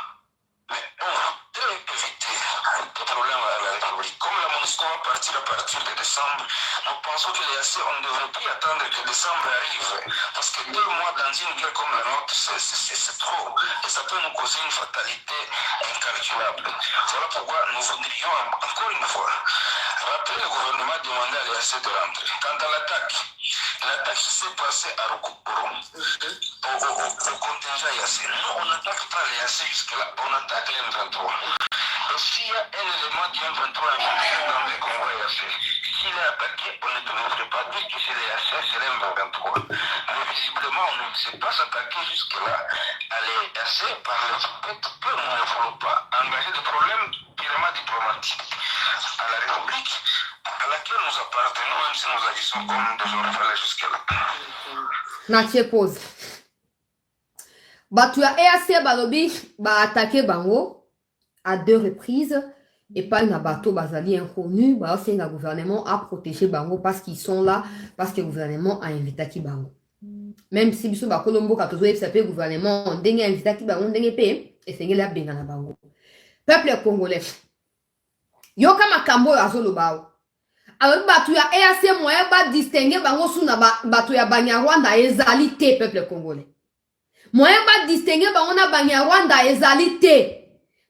Mais on voudrait éviter des problèmes à la République. Comme la MONUSCO va partir à partir de décembre, nous pensons que les AC, on ne devrait plus attendre que décembre arrive. Parce que 2 mois dans une guerre comme la nôtre, c'est trop. Et ça peut nous causer une fatalité incalculable. Voilà pourquoi nous voudrions, encore une fois, rappeler le gouvernement demander à l'EAC de rentrer. Quant à l'attaque s'est passée à Rukuru, au contingent EAC. Nous, on n'attaque pas l'EAC jusque-là, on attaque l'M23. Et s'il y a un élément du M23 dans les convois EAC, s'il est attaqué, on ne devrait pas dire que c'est l'EAC, c'est l'M23. Mais visiblement, on ne sait pas s'attaquer jusque-là à l'EAC par le fait que nous ne voulons pas engager des problèmes purement diplomatiques à la République à laquelle nous appartenons, même si nous agissons comme des orphelins jusque-là. Natie pause. Batu ya EAC balobi ba attaqué bango à 2 reprises et pas une bateau bazali inconnu, bah c'est le gouvernement a protégé bango parce qu'ils sont là, parce que le gouvernement a invité qui bango. Même si biso ba Colombo ka tozo le gouvernement ndenge invité qui bango ndenge pe et c'est la benga na bango. Peuple congolais. Yoka makambo azolo bao. Alors batu ya EAC moyen ba distinguer bango suna batu ya Banyarwanda ezali te peuple congolais. Moyen ba distinguer bango na Banyarwanda ezali te.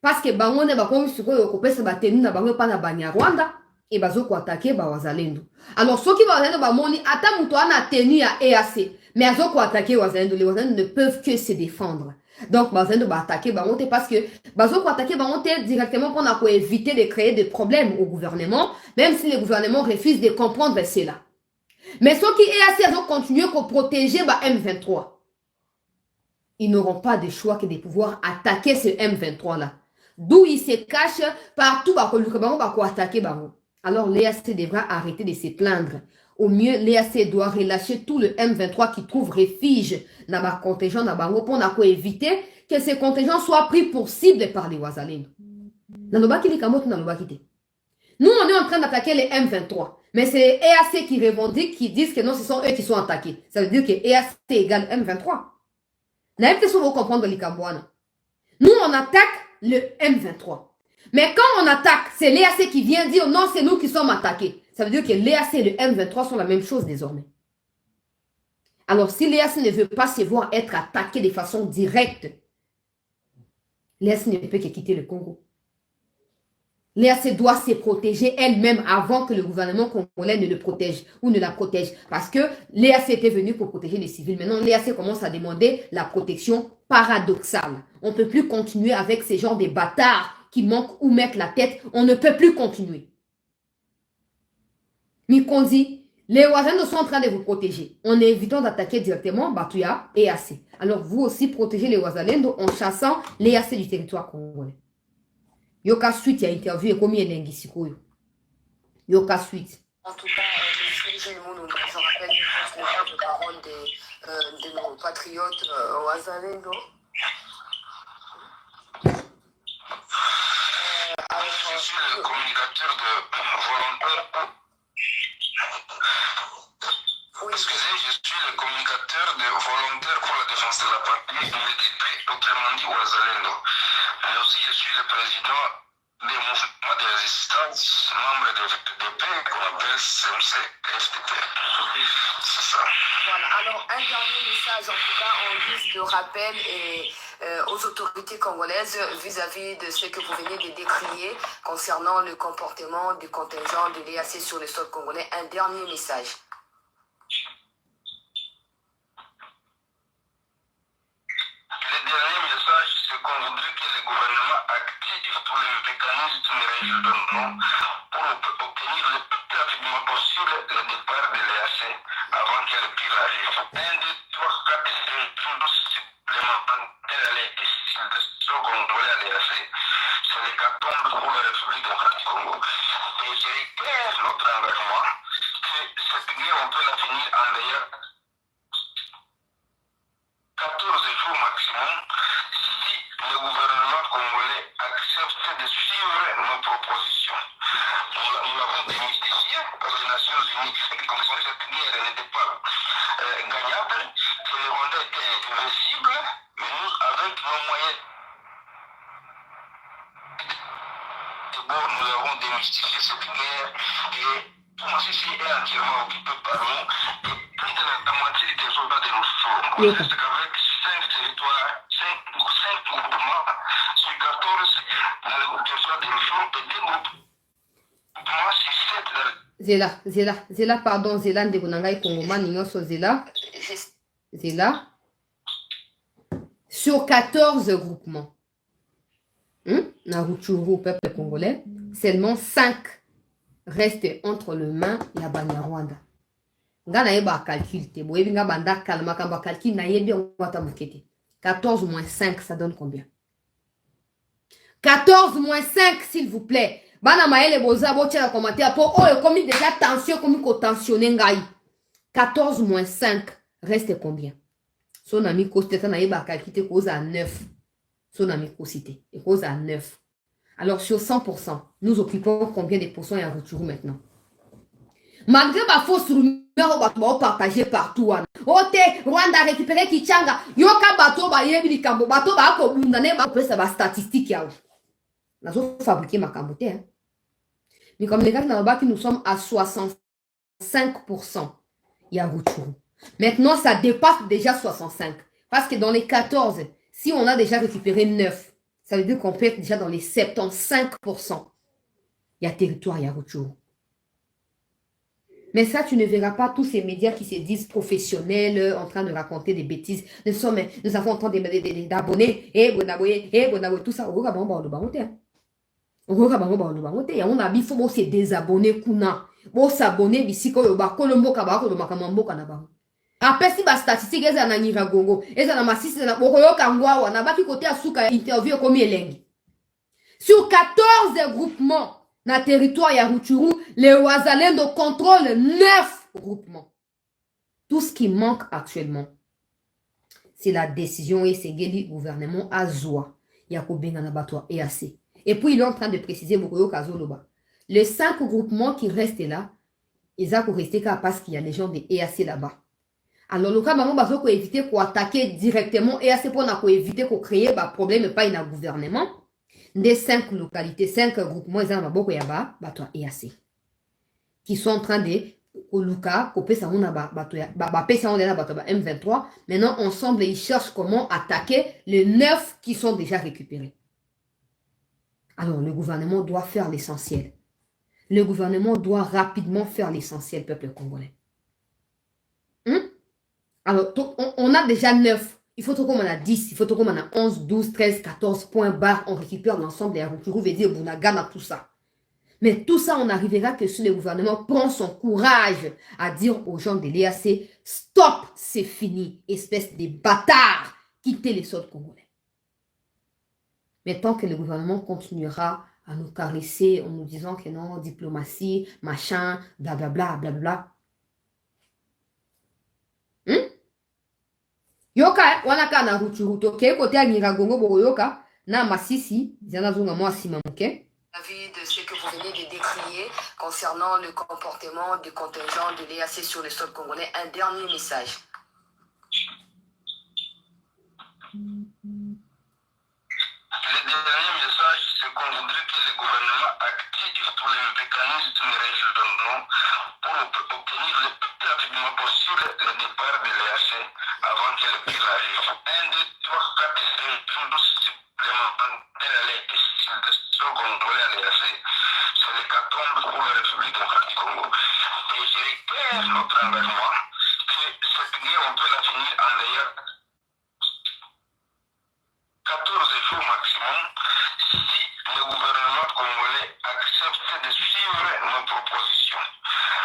Parce que bango ne ba comme siko yo kopesa ba tenu na bango pa na Banyarwanda. et bazo ko attaquer ba wazalendo. Alors ceux qui wazalendo ba moni ata muto ana tenu à EAC, mais azo ko attaquer wazalendo, les wazalendo ne peuvent que se défendre. Donc wazalendo ba attaquer ba monte parce que bazo ko attaquer ba monte directement pour éviter de créer des problèmes au gouvernement, même si le gouvernement refuse de comprendre cela. Mais ceux qui EAC ont continué à protéger ba M23. Ils n'auront pas de choix que de pouvoir attaquer ce M23 là. D'où ils se cachent partout ba ko attaquer ba. Alors l'EAC devra arrêter de se plaindre. Au mieux, l'EAC doit relâcher tout le M23 qui trouve refuge dans le contingent de Bango pour éviter que ces contingents soient pris pour cible par les Wazalendo. Nous, on est en train d'attaquer les M23. Mais c'est EAC qui revendique, qui disent que non, ce sont eux qui sont attaqués. Ça veut dire que EAC égale M23. Vous comprendre les Kabouana. Nous, on attaque le M23. Mais quand on attaque, c'est l'EAC qui vient dire non, c'est nous qui sommes attaqués. Ça veut dire que l'EAC et le M23 sont la même chose désormais. Alors, si l'EAC ne veut pas se voir être attaqué de façon directe, l'EAC ne peut que quitter le Congo. L'EAC doit se protéger elle-même avant que le gouvernement congolais ne le protège ou ne la protège. Parce que l'EAC était venu pour protéger les civils. Maintenant, l'EAC commence à demander la protection paradoxale. On ne peut plus continuer avec ces genres de bâtards qui manquent ou mettent la tête. On ne peut plus continuer. Mikonzi, les Wazalendo sont en train de vous protéger. En évitant d'attaquer directement Batuya et EAC. Alors vous aussi protégez les Wazalendo en chassant l'EAC du territoire congolais. Yoka suite, il y a interview et combien d'engisikoyo. Yoka suite. En tout cas, je rappelle le porte-parole de nos patriotes Wazalendo. Je suis le communicateur de volontaires. Excusez, je suis le communicateur de volontaires pour la défense de la patrie, UDP, autrement dit Wazalendo. Mais aussi, je suis le président des mouvements de résistance, membre de l'UDP, qu'on appelle CMC FDP. C'est ça. Voilà, alors un dernier message en tout cas en guise de rappel aux autorités congolaises vis-à-vis de ce que vous venez de décrier concernant le comportement du contingent de l'EAC sur le sol congolais. Un dernier message. Le dernier message, c'est qu'on voudrait que le gouvernement active tous les mécanismes régionaux pour obtenir le plus rapidement possible le départ de l'EAC avant que le pire arrive. 1, 2, 3, 4 jours supplémentaires à l'existence congolais à l'EAC, c'est l'hécatombe pour la République démocratique du Congo. Et je réitère notre engagement que cette guerre, on peut la finir en meilleur 14 jours maximum si le gouvernement congolais accepte de suivre nos propositions. Nous l'avons démystifié aux Nations Unies et que comme cette guerre n'était pas gagnable, que le Rwanda était invincible, mais nous, avec nos moyens de bord, nous avons démystifié cette guerre et tout ceci est entièrement occupé par nous et plus de la moitié des soldats de nos forces. On reste qu'avec 5 territoires, 5 groupements sur 14 dans le territoire de nos forces et 2 groupements sur 7 dans Zela, pardon, Zela Ndegonangai Kongoma, Nyoso Zela. Sur 14 groupements. Naruchuru, peuple congolais, seulement 5 restent entre les mains de la Banyarwanda. Ngana yeba calcul te boyebi nga banda kalma kamba calcul na yebi wata bukete. 14 moins 5 ça donne combien? 14 moins 5 s'il vous plaît. Bana maele boza bo tia commentaire pour oh comme déjà tension comme ko tensionner ngai. 14 moins 5 reste combien? Son ami Kosteta na yeba calcul te cause à 9. Son ami Kostete et cause à 9. Alors sur 100%, nous occupons combien de pourcents à Rutshuru maintenant? Malgré ma fausse rumeur partagée partout. Ote, Rwanda a récupéré Kichanga. Yoka bato ba yebi ni kambo. Bato ba ko bundane ba pesa ba statistique ya. Nous avons fabriqué ma kambote. Mais comme les gars dans nous sommes à 65%. Il y a Rutshuru. Maintenant, ça dépasse déjà 65. Parce que dans les 14, si on a déjà récupéré 9, ça veut dire qu'on peut être déjà dans les 75%. Il y a territoire, il y a Rutshuru. Mais ça, tu ne verras pas tous ces médias qui se disent professionnels en train de raconter des bêtises. Nous avons autant d'abonnés, tout ça. On a dit, il faut se désabonner. Bon s'abonner, ici, après, si les statistiques sont en Niragongo, elles sont en Massis, elles sont en côté à Souka interview comme Elengi. Sur 14 groupements dans le territoire de Rutshuru, les Wazalendo contrôlent 9 groupements. Tout ce qui manque actuellement, c'est la décision et c'est le gouvernement Azoua. Yakobenga Nabatwa et AC. Et puis, il est en train de préciser les 5 groupements qui restent là, ils ont resté parce qu'il y a les gens de EAC là-bas. Alors, le cas où éviter qu'on attaquer directement EAC pour éviter qu'on crée un problème pas dans le gouvernement. Des 5 localités, 5 groupements, ils ont beaucoup EAC qui sont en train de M23. Maintenant, ensemble, ils cherchent comment attaquer les 9 qui sont déjà récupérés. Alors, le gouvernement doit faire l'essentiel. Le gouvernement doit rapidement faire l'essentiel, peuple congolais. Alors, on a déjà 9. Il faut qu'on a 10, il faut qu'on a 11, 12, 13, 14 points barres. On récupère l'ensemble des Rutshuru, veut dire Bunagana, tout ça. Mais tout ça, on n'arrivera que si le gouvernement prend son courage à dire aux gens de l'EAC, stop, c'est fini, espèce de bâtard, quittez les sols congolais. Mais tant que le gouvernement continuera à nous caresser en nous disant que non, diplomatie, machin, blablabla, blablabla. Yoka, wanaka na Rutshuru, toke, côté à Niragongo, Boroyoka, na Masisi, Zanazunga, moi, Simamuke. Avis de ce que vous venez de décrier concernant le comportement du contingent de l'EAC sur le sol congolais. Un dernier message. Le dernier message, c'est qu'on voudrait que le gouvernement active tous les mécanismes régionaux pour obtenir le plus rapidement possible le départ de l'EAC avant que le pire arrive. 1, 2, 3, 4, 5 jours supplémentaires à l'aide du sol congolais à l'EAC, c'est l'hécatombe pour la République démocratique du Congo. Et je réitère notre engagement que cette guerre, on peut la finir en ayant 14 jours maximum si le gouvernement congolais accepte de suivre nos propositions.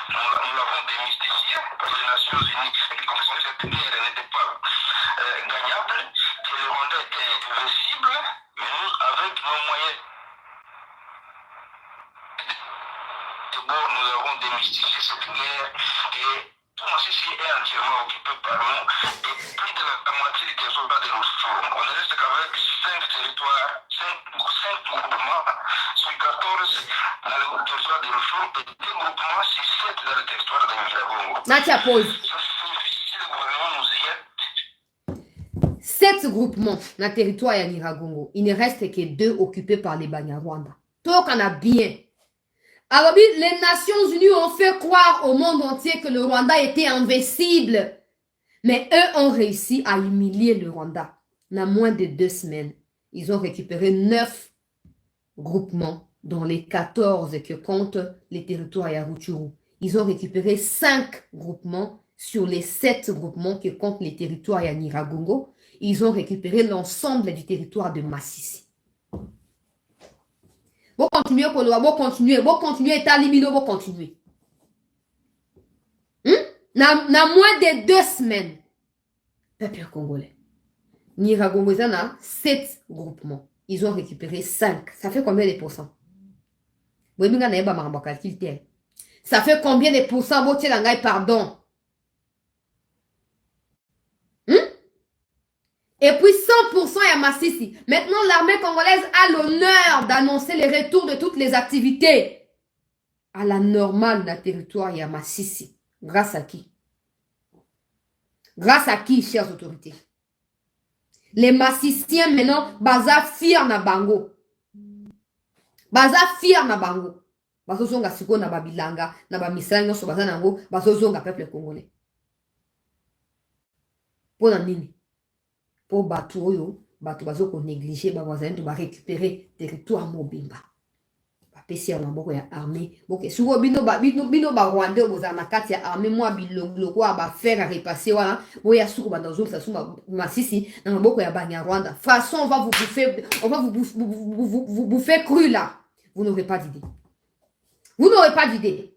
Nous l'avons démystifié parce que les Nations Unies qui confirment que cette guerre n'était pas gagnable, que le Rwanda était invincible, mais nous, avec nos moyens, nous avons démystifié cette guerre et tout Masisi est entièrement occupé par nous et plus de la moitié des soldats de Rutshuru. On ne reste qu'avec 5 territoires, 5 groupements sur 14 dans le territoire de Rutshuru et 2 groupements sur 7 dans le territoire de Niragongo. Natia pause. Ça signifie si le gouvernement nous y aide. 7 groupements dans le territoire de Niragongo. Il ne reste que 2 occupés par les Banyarwanda. Tout qu'on a bien. Alors, les Nations Unies ont fait croire au monde entier que le Rwanda était invincible. Mais eux ont réussi à humilier le Rwanda. En moins de 2 semaines, ils ont récupéré 9 groupements dans les 14 que comptent les territoires à Rutshuru. Ils ont récupéré 5 groupements sur les 7 groupements que comptent les territoires à Niragongo. Ils ont récupéré l'ensemble du territoire de Masisi. Vous continuez, vous continuez, Talimino, vous continuez. Dans moins de 2 semaines, peuple congolais, Niragongo, ils ont 7 groupements. Ils ont récupéré 5. Ça fait combien de pourcents? Ça fait combien de pourcents? Pardon. Et puis 100% à Masisi. Maintenant, l'armée congolaise a l'honneur d'annoncer le retour de toutes les activités à la normale dans le territoire à Masisi. Grâce à qui? Grâce à qui, chères autorités? Les Massisiens maintenant, baza fier na bango. Baza fier na bango. Bazo zonga siko na babilanga, na bamisala nyonso baza nango, bazo zonga peuple congolais. Pour la nini? Pour batu oyo, batu bazo ko négliger, bazali to ba récupérer territoire mobimba. apesi ya maboko ya armée boke suko bino ba Rwanda boza na kati ya armée moi biloko ba faire repasser wana boya suko ba ndozo sa suma masisi na maboko ya Banyarwanda. Façon on va vous bouffer cru là. Vous n'aurez pas d'idée. Vous n'aurez pas d'idée.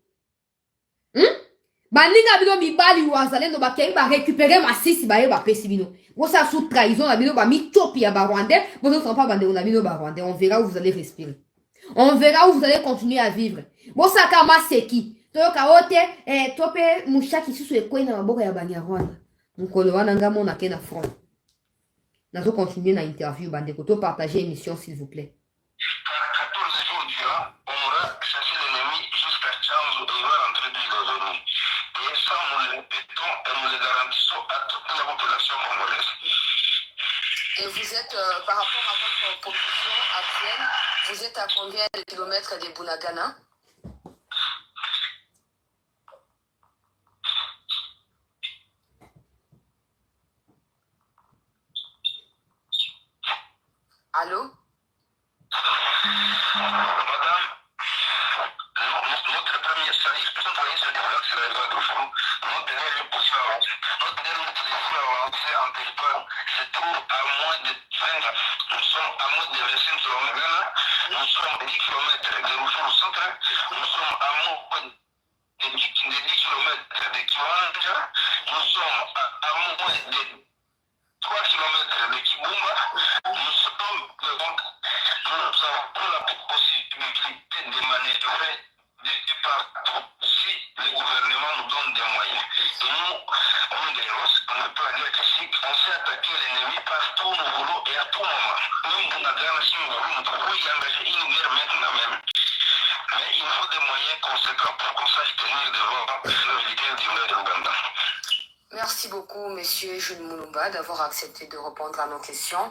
Baninga bino mibali wazalendo bakei ba récupérer masisi ba ye ba pesi bino. Bosa sous trahison na bino ba mi chopi ya ba Rwandais, bosa sont pas bande na bino ba Rwandais. On verra où vous allez respirer. On verra où vous allez continuer à vivre. Bosa kama seki. Toyoka ote tope mushaki susu ekoi na maboko ya Banyarwanda. Mukolo wana ngamo na kena front. Nazo continuer na interview bande ko to partager émission s'il vous plaît. 14 jours durant, on aura chassé l'ennemi jusqu'à Tchanzo et il va rentrer dans les zones. Et ça, nous le répétons et nous le garantissons à toute la population congolaise. Et vous êtes, par rapport à votre position actuelle, vous êtes à combien de kilomètres de Bunagana? Allô? Madame, notre premier service, personne travaille sur des blocs sur la loi de fond. Notre dernière position avancée en territoire se trouve à moins de 20, nous sommes à moins de 25 km. Nous sommes à 10 km de Rufuru centre. Nous sommes à moins de 10 km de Kiwanja. Nous sommes à moins de 3 km de Kibumba. Nous sommes donc, nous avons la possibilité de manœuvrer de partout si le gouvernement nous donne des moyens. Et nous, on est des Russes, on ne peut pas dire qu'ici, on sait attaquer l'ennemi partout où nous voulons et à tout moment. Même pour la guerre, si nous voulons, nous pouvons y engager une guerre maintenant même. Mais il faut des moyens conséquents pour qu'on sache tenir devant le leader du maire de l'Ouganda. Merci beaucoup, monsieur Jules Mulumba, d'avoir accepté de répondre à nos questions.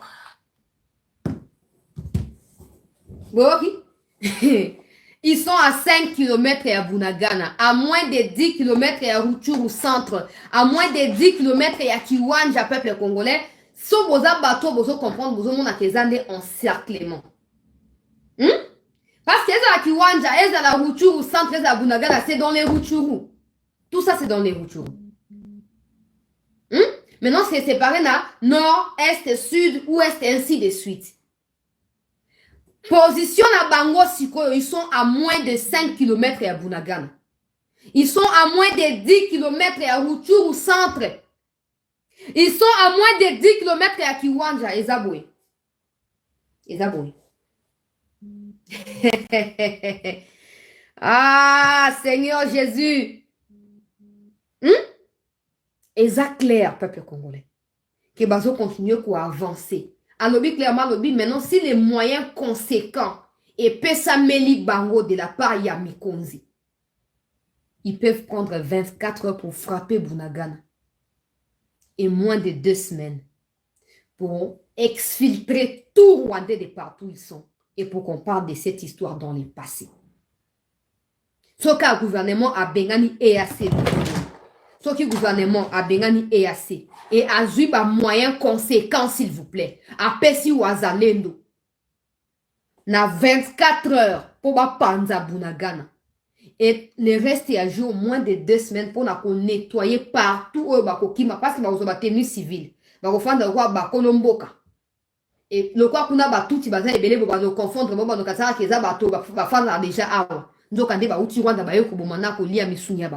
Boki. Ils sont à 5 km à Bunagana, à moins de 10 km à Rutshuru centre, à moins de 10 km à Kiwanja, peuple congolais. Si vous avez bateau, vous comprendre, vous avez un encerclement. Parce que les à Kiwanja, les à la Rutshuru centre, les à Bunagana, c'est dans les Rutshuru. Tout ça, c'est dans les Rutshuru. Maintenant, c'est séparé na nord, est, sud, ouest, ainsi de suite. Position à Bango Sikoyo, ils sont à moins de 5 km à Bunagana. Ils sont à moins de 10 km à Rutshuru centre. Ils sont à moins de 10 km à Kiwanja et Zaboué. Ah, Seigneur Jésus. Et ça clair, peuple congolais. Que Bazo continue à avancer. Alors, clairement, maintenant, si les moyens conséquents et Pesameli Bango de la part Yamikonzi, ils peuvent prendre 24 heures pour frapper Bunagana et moins de 2 semaines pour exfiltrer tout Rwandais de partout où ils sont et pour qu'on parle de cette histoire dans le passé. Ce que le gouvernement a bengani EAC. Ce que le gouvernement a bengani EAC. Et a eu un moyen conséquent, s'il vous plaît. A Pessi ou Azalendo. Na 24 heures pour Panza Bunagana. Et le reste a joué au moins de 2 semaines pour nettoyer partout où Bakokima. Parce que vous avez tenue civile. Vous avez fait Kolomboka. Et le quoi qu'on a tout, il va se confondre. Vous avez fait ça, vous avez fait déjà awa. Nous avons fait ça, vous avez fait ça,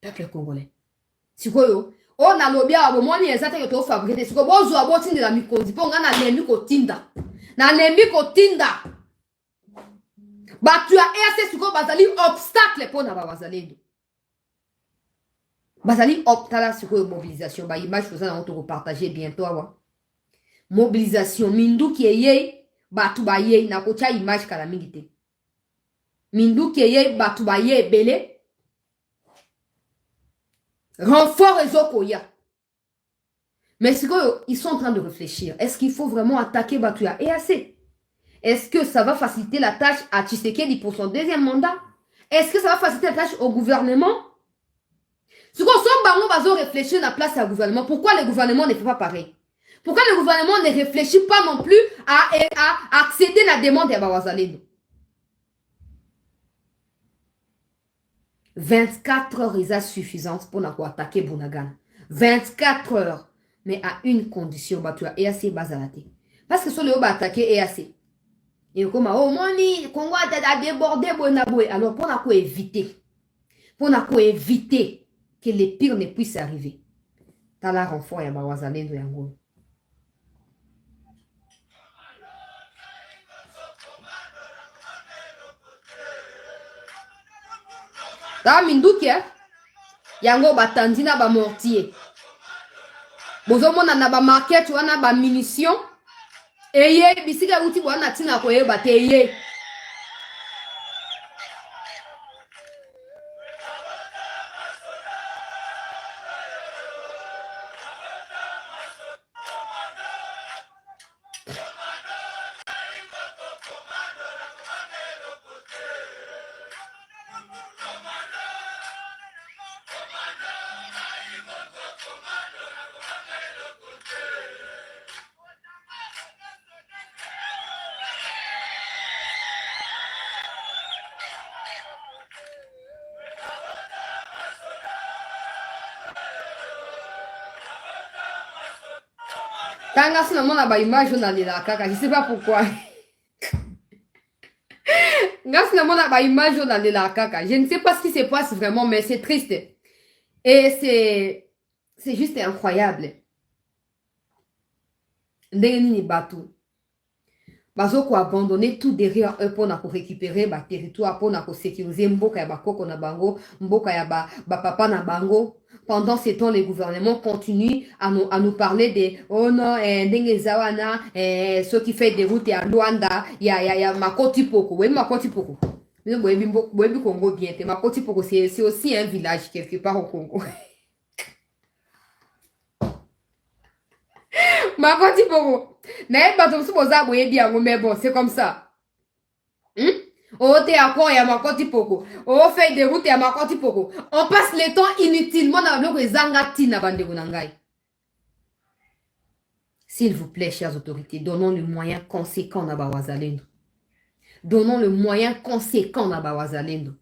peuple congolais. Sikoyo, on a lobby à bomoni ezate yo to fabriquer. Sikoyo bozo aboti la mikonzi po nga na lembi ko tinda. Na lembi ko tinda. Ba tu as essayé sikoyo bazali obstacle pour na bazalendo. Bazali obtala sikoyo mobilisation ba image que ça na on partager bientôt awa. Mobilisation mindu ki eye batu ba ye na ko cha image kala mingi te. Mindu ki eye batu ba ye belé. Renfort et Zokoya. Mais ils sont en train de réfléchir. Est-ce qu'il faut vraiment attaquer Batuya EAC? Est-ce que ça va faciliter la tâche à Tshisekedi pour son 2e mandat? Est-ce que ça va faciliter la tâche au gouvernement? Si on va réfléchir à la place du gouvernement, pourquoi le gouvernement ne fait pas pareil? Pourquoi le gouvernement ne réfléchit pas non plus à accéder à la demande de Bawazalendo? 24 heures est suffisante pour attaquer Bunagana. 24 heures. Mais à une condition, tu as EAC Bazalate. Parce que si on va attaquer EAC, et comme oh moni, Congo a débordé Bonaboué. Alors pour éviter que les pires ne puissent arriver. T'as la renfort ya Bawazalendo yango. T'as minduki yango batandina ba mortier. Bozomona na ba market wana ba munitions. Eye bisika uti wana tina koyeba te eye. Quand on a une image, on a de la caca. Je ne sais pas pourquoi. Quand on a une image, on a de la caca. Je ne sais pas ce qui se passe vraiment, mais c'est triste. Et c'est juste incroyable. Ndeni Batou. Bazoko abandonné tout derrière eux pour récupérer le territoire, pour sécuriser Mboka ya bakoko na bango, Mboka ya papa na bango. Pendant ce temps, les gouvernements continuent à nous parler de oh non, Ndengezawana, ceux qui font des routes à Luanda, il y a Makoti Poko. Oui, Makoti Poko. Oui, Congo bien. Makoti Poko, c'est aussi un village quelque part au Congo. Makoti Poko. Mais bon, c'est comme ça. Oh, t'es à quoi, y'a Makoti Poko. Oh, fait des routes, y'a Makoti Poko. On passe le temps inutilement dans le Zangati na bande Gunangai. S'il vous plaît, chères autorités, donnons le moyen conséquent à Bawazalendo. Donnons le moyen conséquent à Bawazalendo.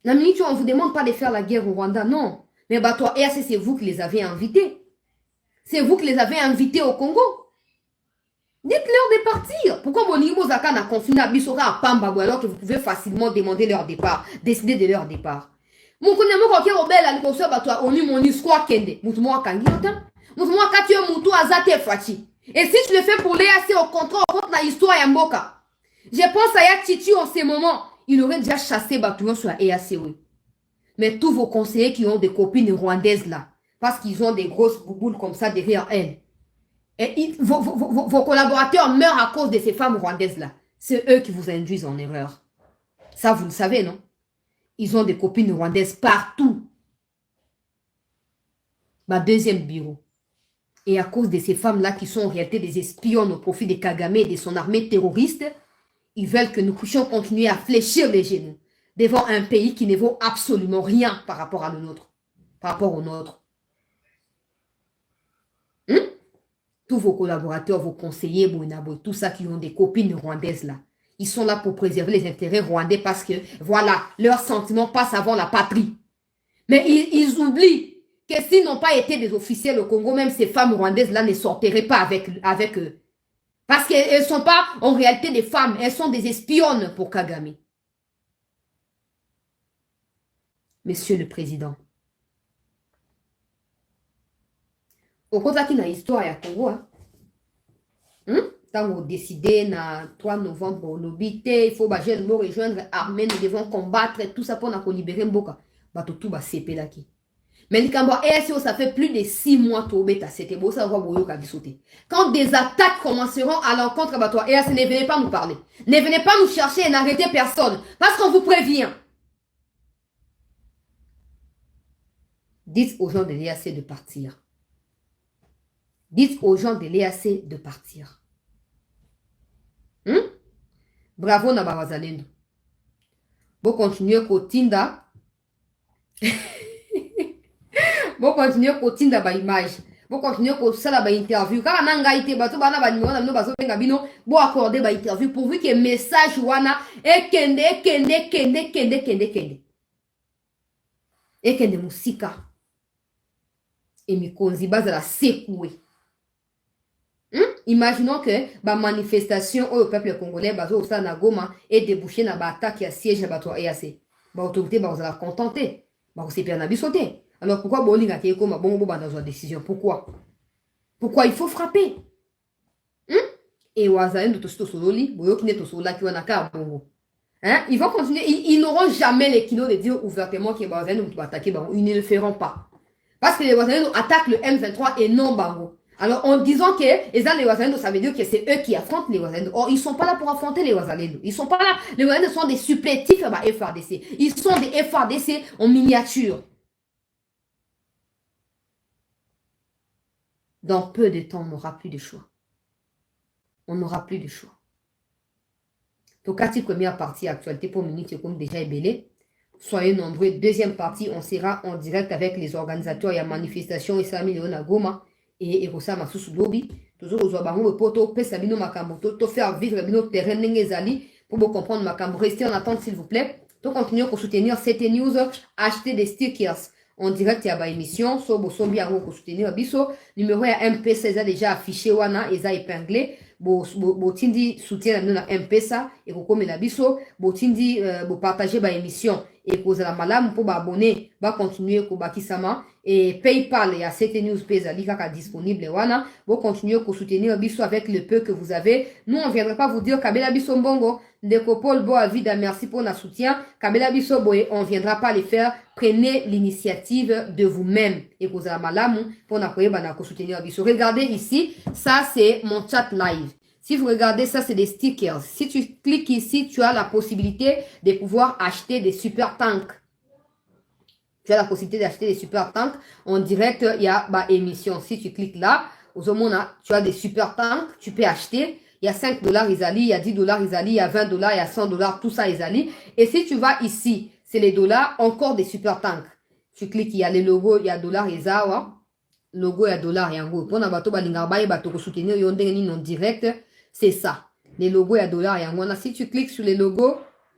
La minute où on ne vous demande pas de faire la guerre au Rwanda, non. Mais bah toi, et c'est vous qui les avez invités. C'est vous qui les avez invités au Congo. Dites-leur de partir. Pourquoi mon niveau Zaka n'a confiné à Bissora à Pambabou alors que vous pouvez facilement demander leur départ, décider de leur départ. Mon connaissement quand on belle à l'école bah toi on y mon histoire kende. Moutouma kangi autant. Moutouma katio moutou azate fati. Et si je le fais pour les assez au contraire on compte la histoire yamboka. Je pense à Yatiti en ce moment, il aurait déjà chassé Batouan sur la EAC. Mais tous vos conseillers qui ont des copines rwandaises là, parce qu'ils ont des grosses bouboules comme ça derrière elles. Et vos collaborateurs meurent à cause de ces femmes rwandaises-là. C'est eux qui vous induisent en erreur. Ça, vous le savez, non? Ils ont des copines rwandaises partout. Ma deuxième bureau. Et à cause de ces femmes-là qui sont en réalité des espions au profit de Kagame et de son armée terroriste, ils veulent que nous puissions continuer à fléchir les genoux devant un pays qui ne vaut absolument rien par rapport à le nôtre. Par rapport au nôtre. Tous vos collaborateurs, vos conseillers, tout ça qui ont des copines rwandaises là, ils sont là pour préserver les intérêts rwandais parce que, voilà, leurs sentiments passent avant la patrie. Mais ils oublient que s'ils n'ont pas été des officiels au Congo, même ces femmes rwandaises là ne sortiraient pas avec eux. Parce qu'elles ne sont pas en réalité des femmes, elles sont des espionnes pour Kagame. Monsieur le Président, au contraire qu'il y a une histoire à Congo, quand on décide na 3 novembre au Lobité, il faut nous rejoindre armée, nous devons combattre tout ça pour nous libérer Mboka. Tout va s'épeler là qui. Mais ça fait plus de 6 mois que c'était beau, ça va sauter. Quand des attaques commenceront à l'encontre de toi, et ne venez pas nous parler. Ne venez pas nous chercher et n'arrêtez personne. Parce qu'on vous prévient. Dites aux gens de l'EAC de partir. Dites aux gens de l'EAC de partir. Bravo na Bawazalendo. Bon continuer Kotinda. Bon continuer Kotinda ba image. Vous continuez pour ça la interview. Quand on a été bateau, bana ba numéro na baso benga bino, bo accorder ba interview pourvu que message wana e kende. E kende musika. Et mikonzi baza la secoué. Imaginons que la manifestation au peuple congolais bazo au na Goma et débouché na ba attaque à siège na bato EAC. Ba autorité ba la contenter. Ba ko sepia na bisoté. Alors pourquoi bolinga ke ko ma bongo ba dans une décision? Pourquoi il faut frapper? Et wazalendo to sto sololi, boyo kine to sola ki wana ka bongo. Ils vont continuer, ils n'auront jamais les kilos de dire ouvertement que wazalendo va attaquer bango, ils ne le feront pas. Parce que les wazalendo attaquent le M23 et non bango. Alors, en disant que les Wazalendo, ça veut dire que c'est eux qui affrontent les Wazalendo. Or, ils ne sont pas là pour affronter les Wazalendo. Ils ne sont pas là. Les Wazalendo sont des supplétifs à FRDC. Ils sont des FRDC en miniature. Dans peu de temps, on n'aura plus de choix. On n'aura plus de choix. Donc, à cette première partie, actualité pour minutes, comme déjà ébélé. Soyez nombreux. Deuxième partie, on sera en direct avec les organisateurs. Il y a manifestation, Isami Léona Goma. Et ça m'a sous lobby toujours aux bango poto pesa bino makambo to faire vivre bino terrain n'engezali pour vous comprendre makambo. Restez en attente s'il vous plaît. To continuer pour soutenir cette news, acheter des stickers en direct ya ba émission so bo sombi yango pour soutenir biso numéro ya M-Pesa déjà affiché wana eza épinglé bo tindi soutien na M-Pesa et ko komela biso bo tindi bo partager ba émission et ko za malamu pour ba abonner ba continuer ko bakisama. Et PayPal, il y a cette news pezali kaka disponible wana. Vous continuez à soutenir biso avec le peu que vous avez. Nous, on ne viendra pas vous dire Kabela biso mbongo. Ndeko Paul Boavida, merci pour notre soutien. Kabela biso boye, on ne viendra pas les faire. Prenez l'initiative de vous-même. Et vous avez malamu pour soutenir biso. Regardez ici, ça c'est mon chat live. Si vous regardez ça, c'est des stickers. Si tu cliques ici, tu as la possibilité de pouvoir acheter des super tanks. Tu as la possibilité d'acheter des super tanks. En direct, il y a émission. Si tu cliques là, tu as des super tanks, tu peux acheter. Il y a $5 Isali, il y a $10 Isali, il y a $20, il y a $100, tout ça Isali. Et si tu vas ici, c'est les dollars, encore des super tanks. Tu cliques, il y a les logos, il y a $ Isawa. Logo, il y a $, il y a un Pour bato balingabaye, bato soutenir yondeng en direct, c'est ça. Les logos, il y a $, il y a un. Si tu cliques sur les logos,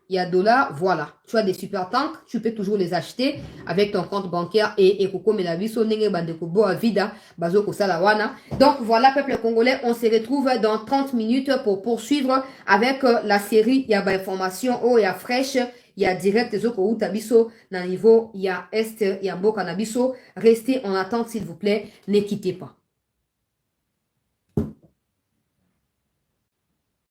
il y a $, voilà. Tu as des super tanks, tu peux toujours les acheter avec ton compte bancaire et Koko Melabiso, Nenge Bandeko Boa Vida, Bazoko Salawana. Donc voilà, peuple congolais, on se retrouve dans 30 minutes pour poursuivre avec la série. Il y a information, il y a fraîche, il y a direct Zoko Utabiso, dans le niveau, il y a Est, il y a Boka Nabiso. Restez en attente, s'il vous plaît, ne quittez pas.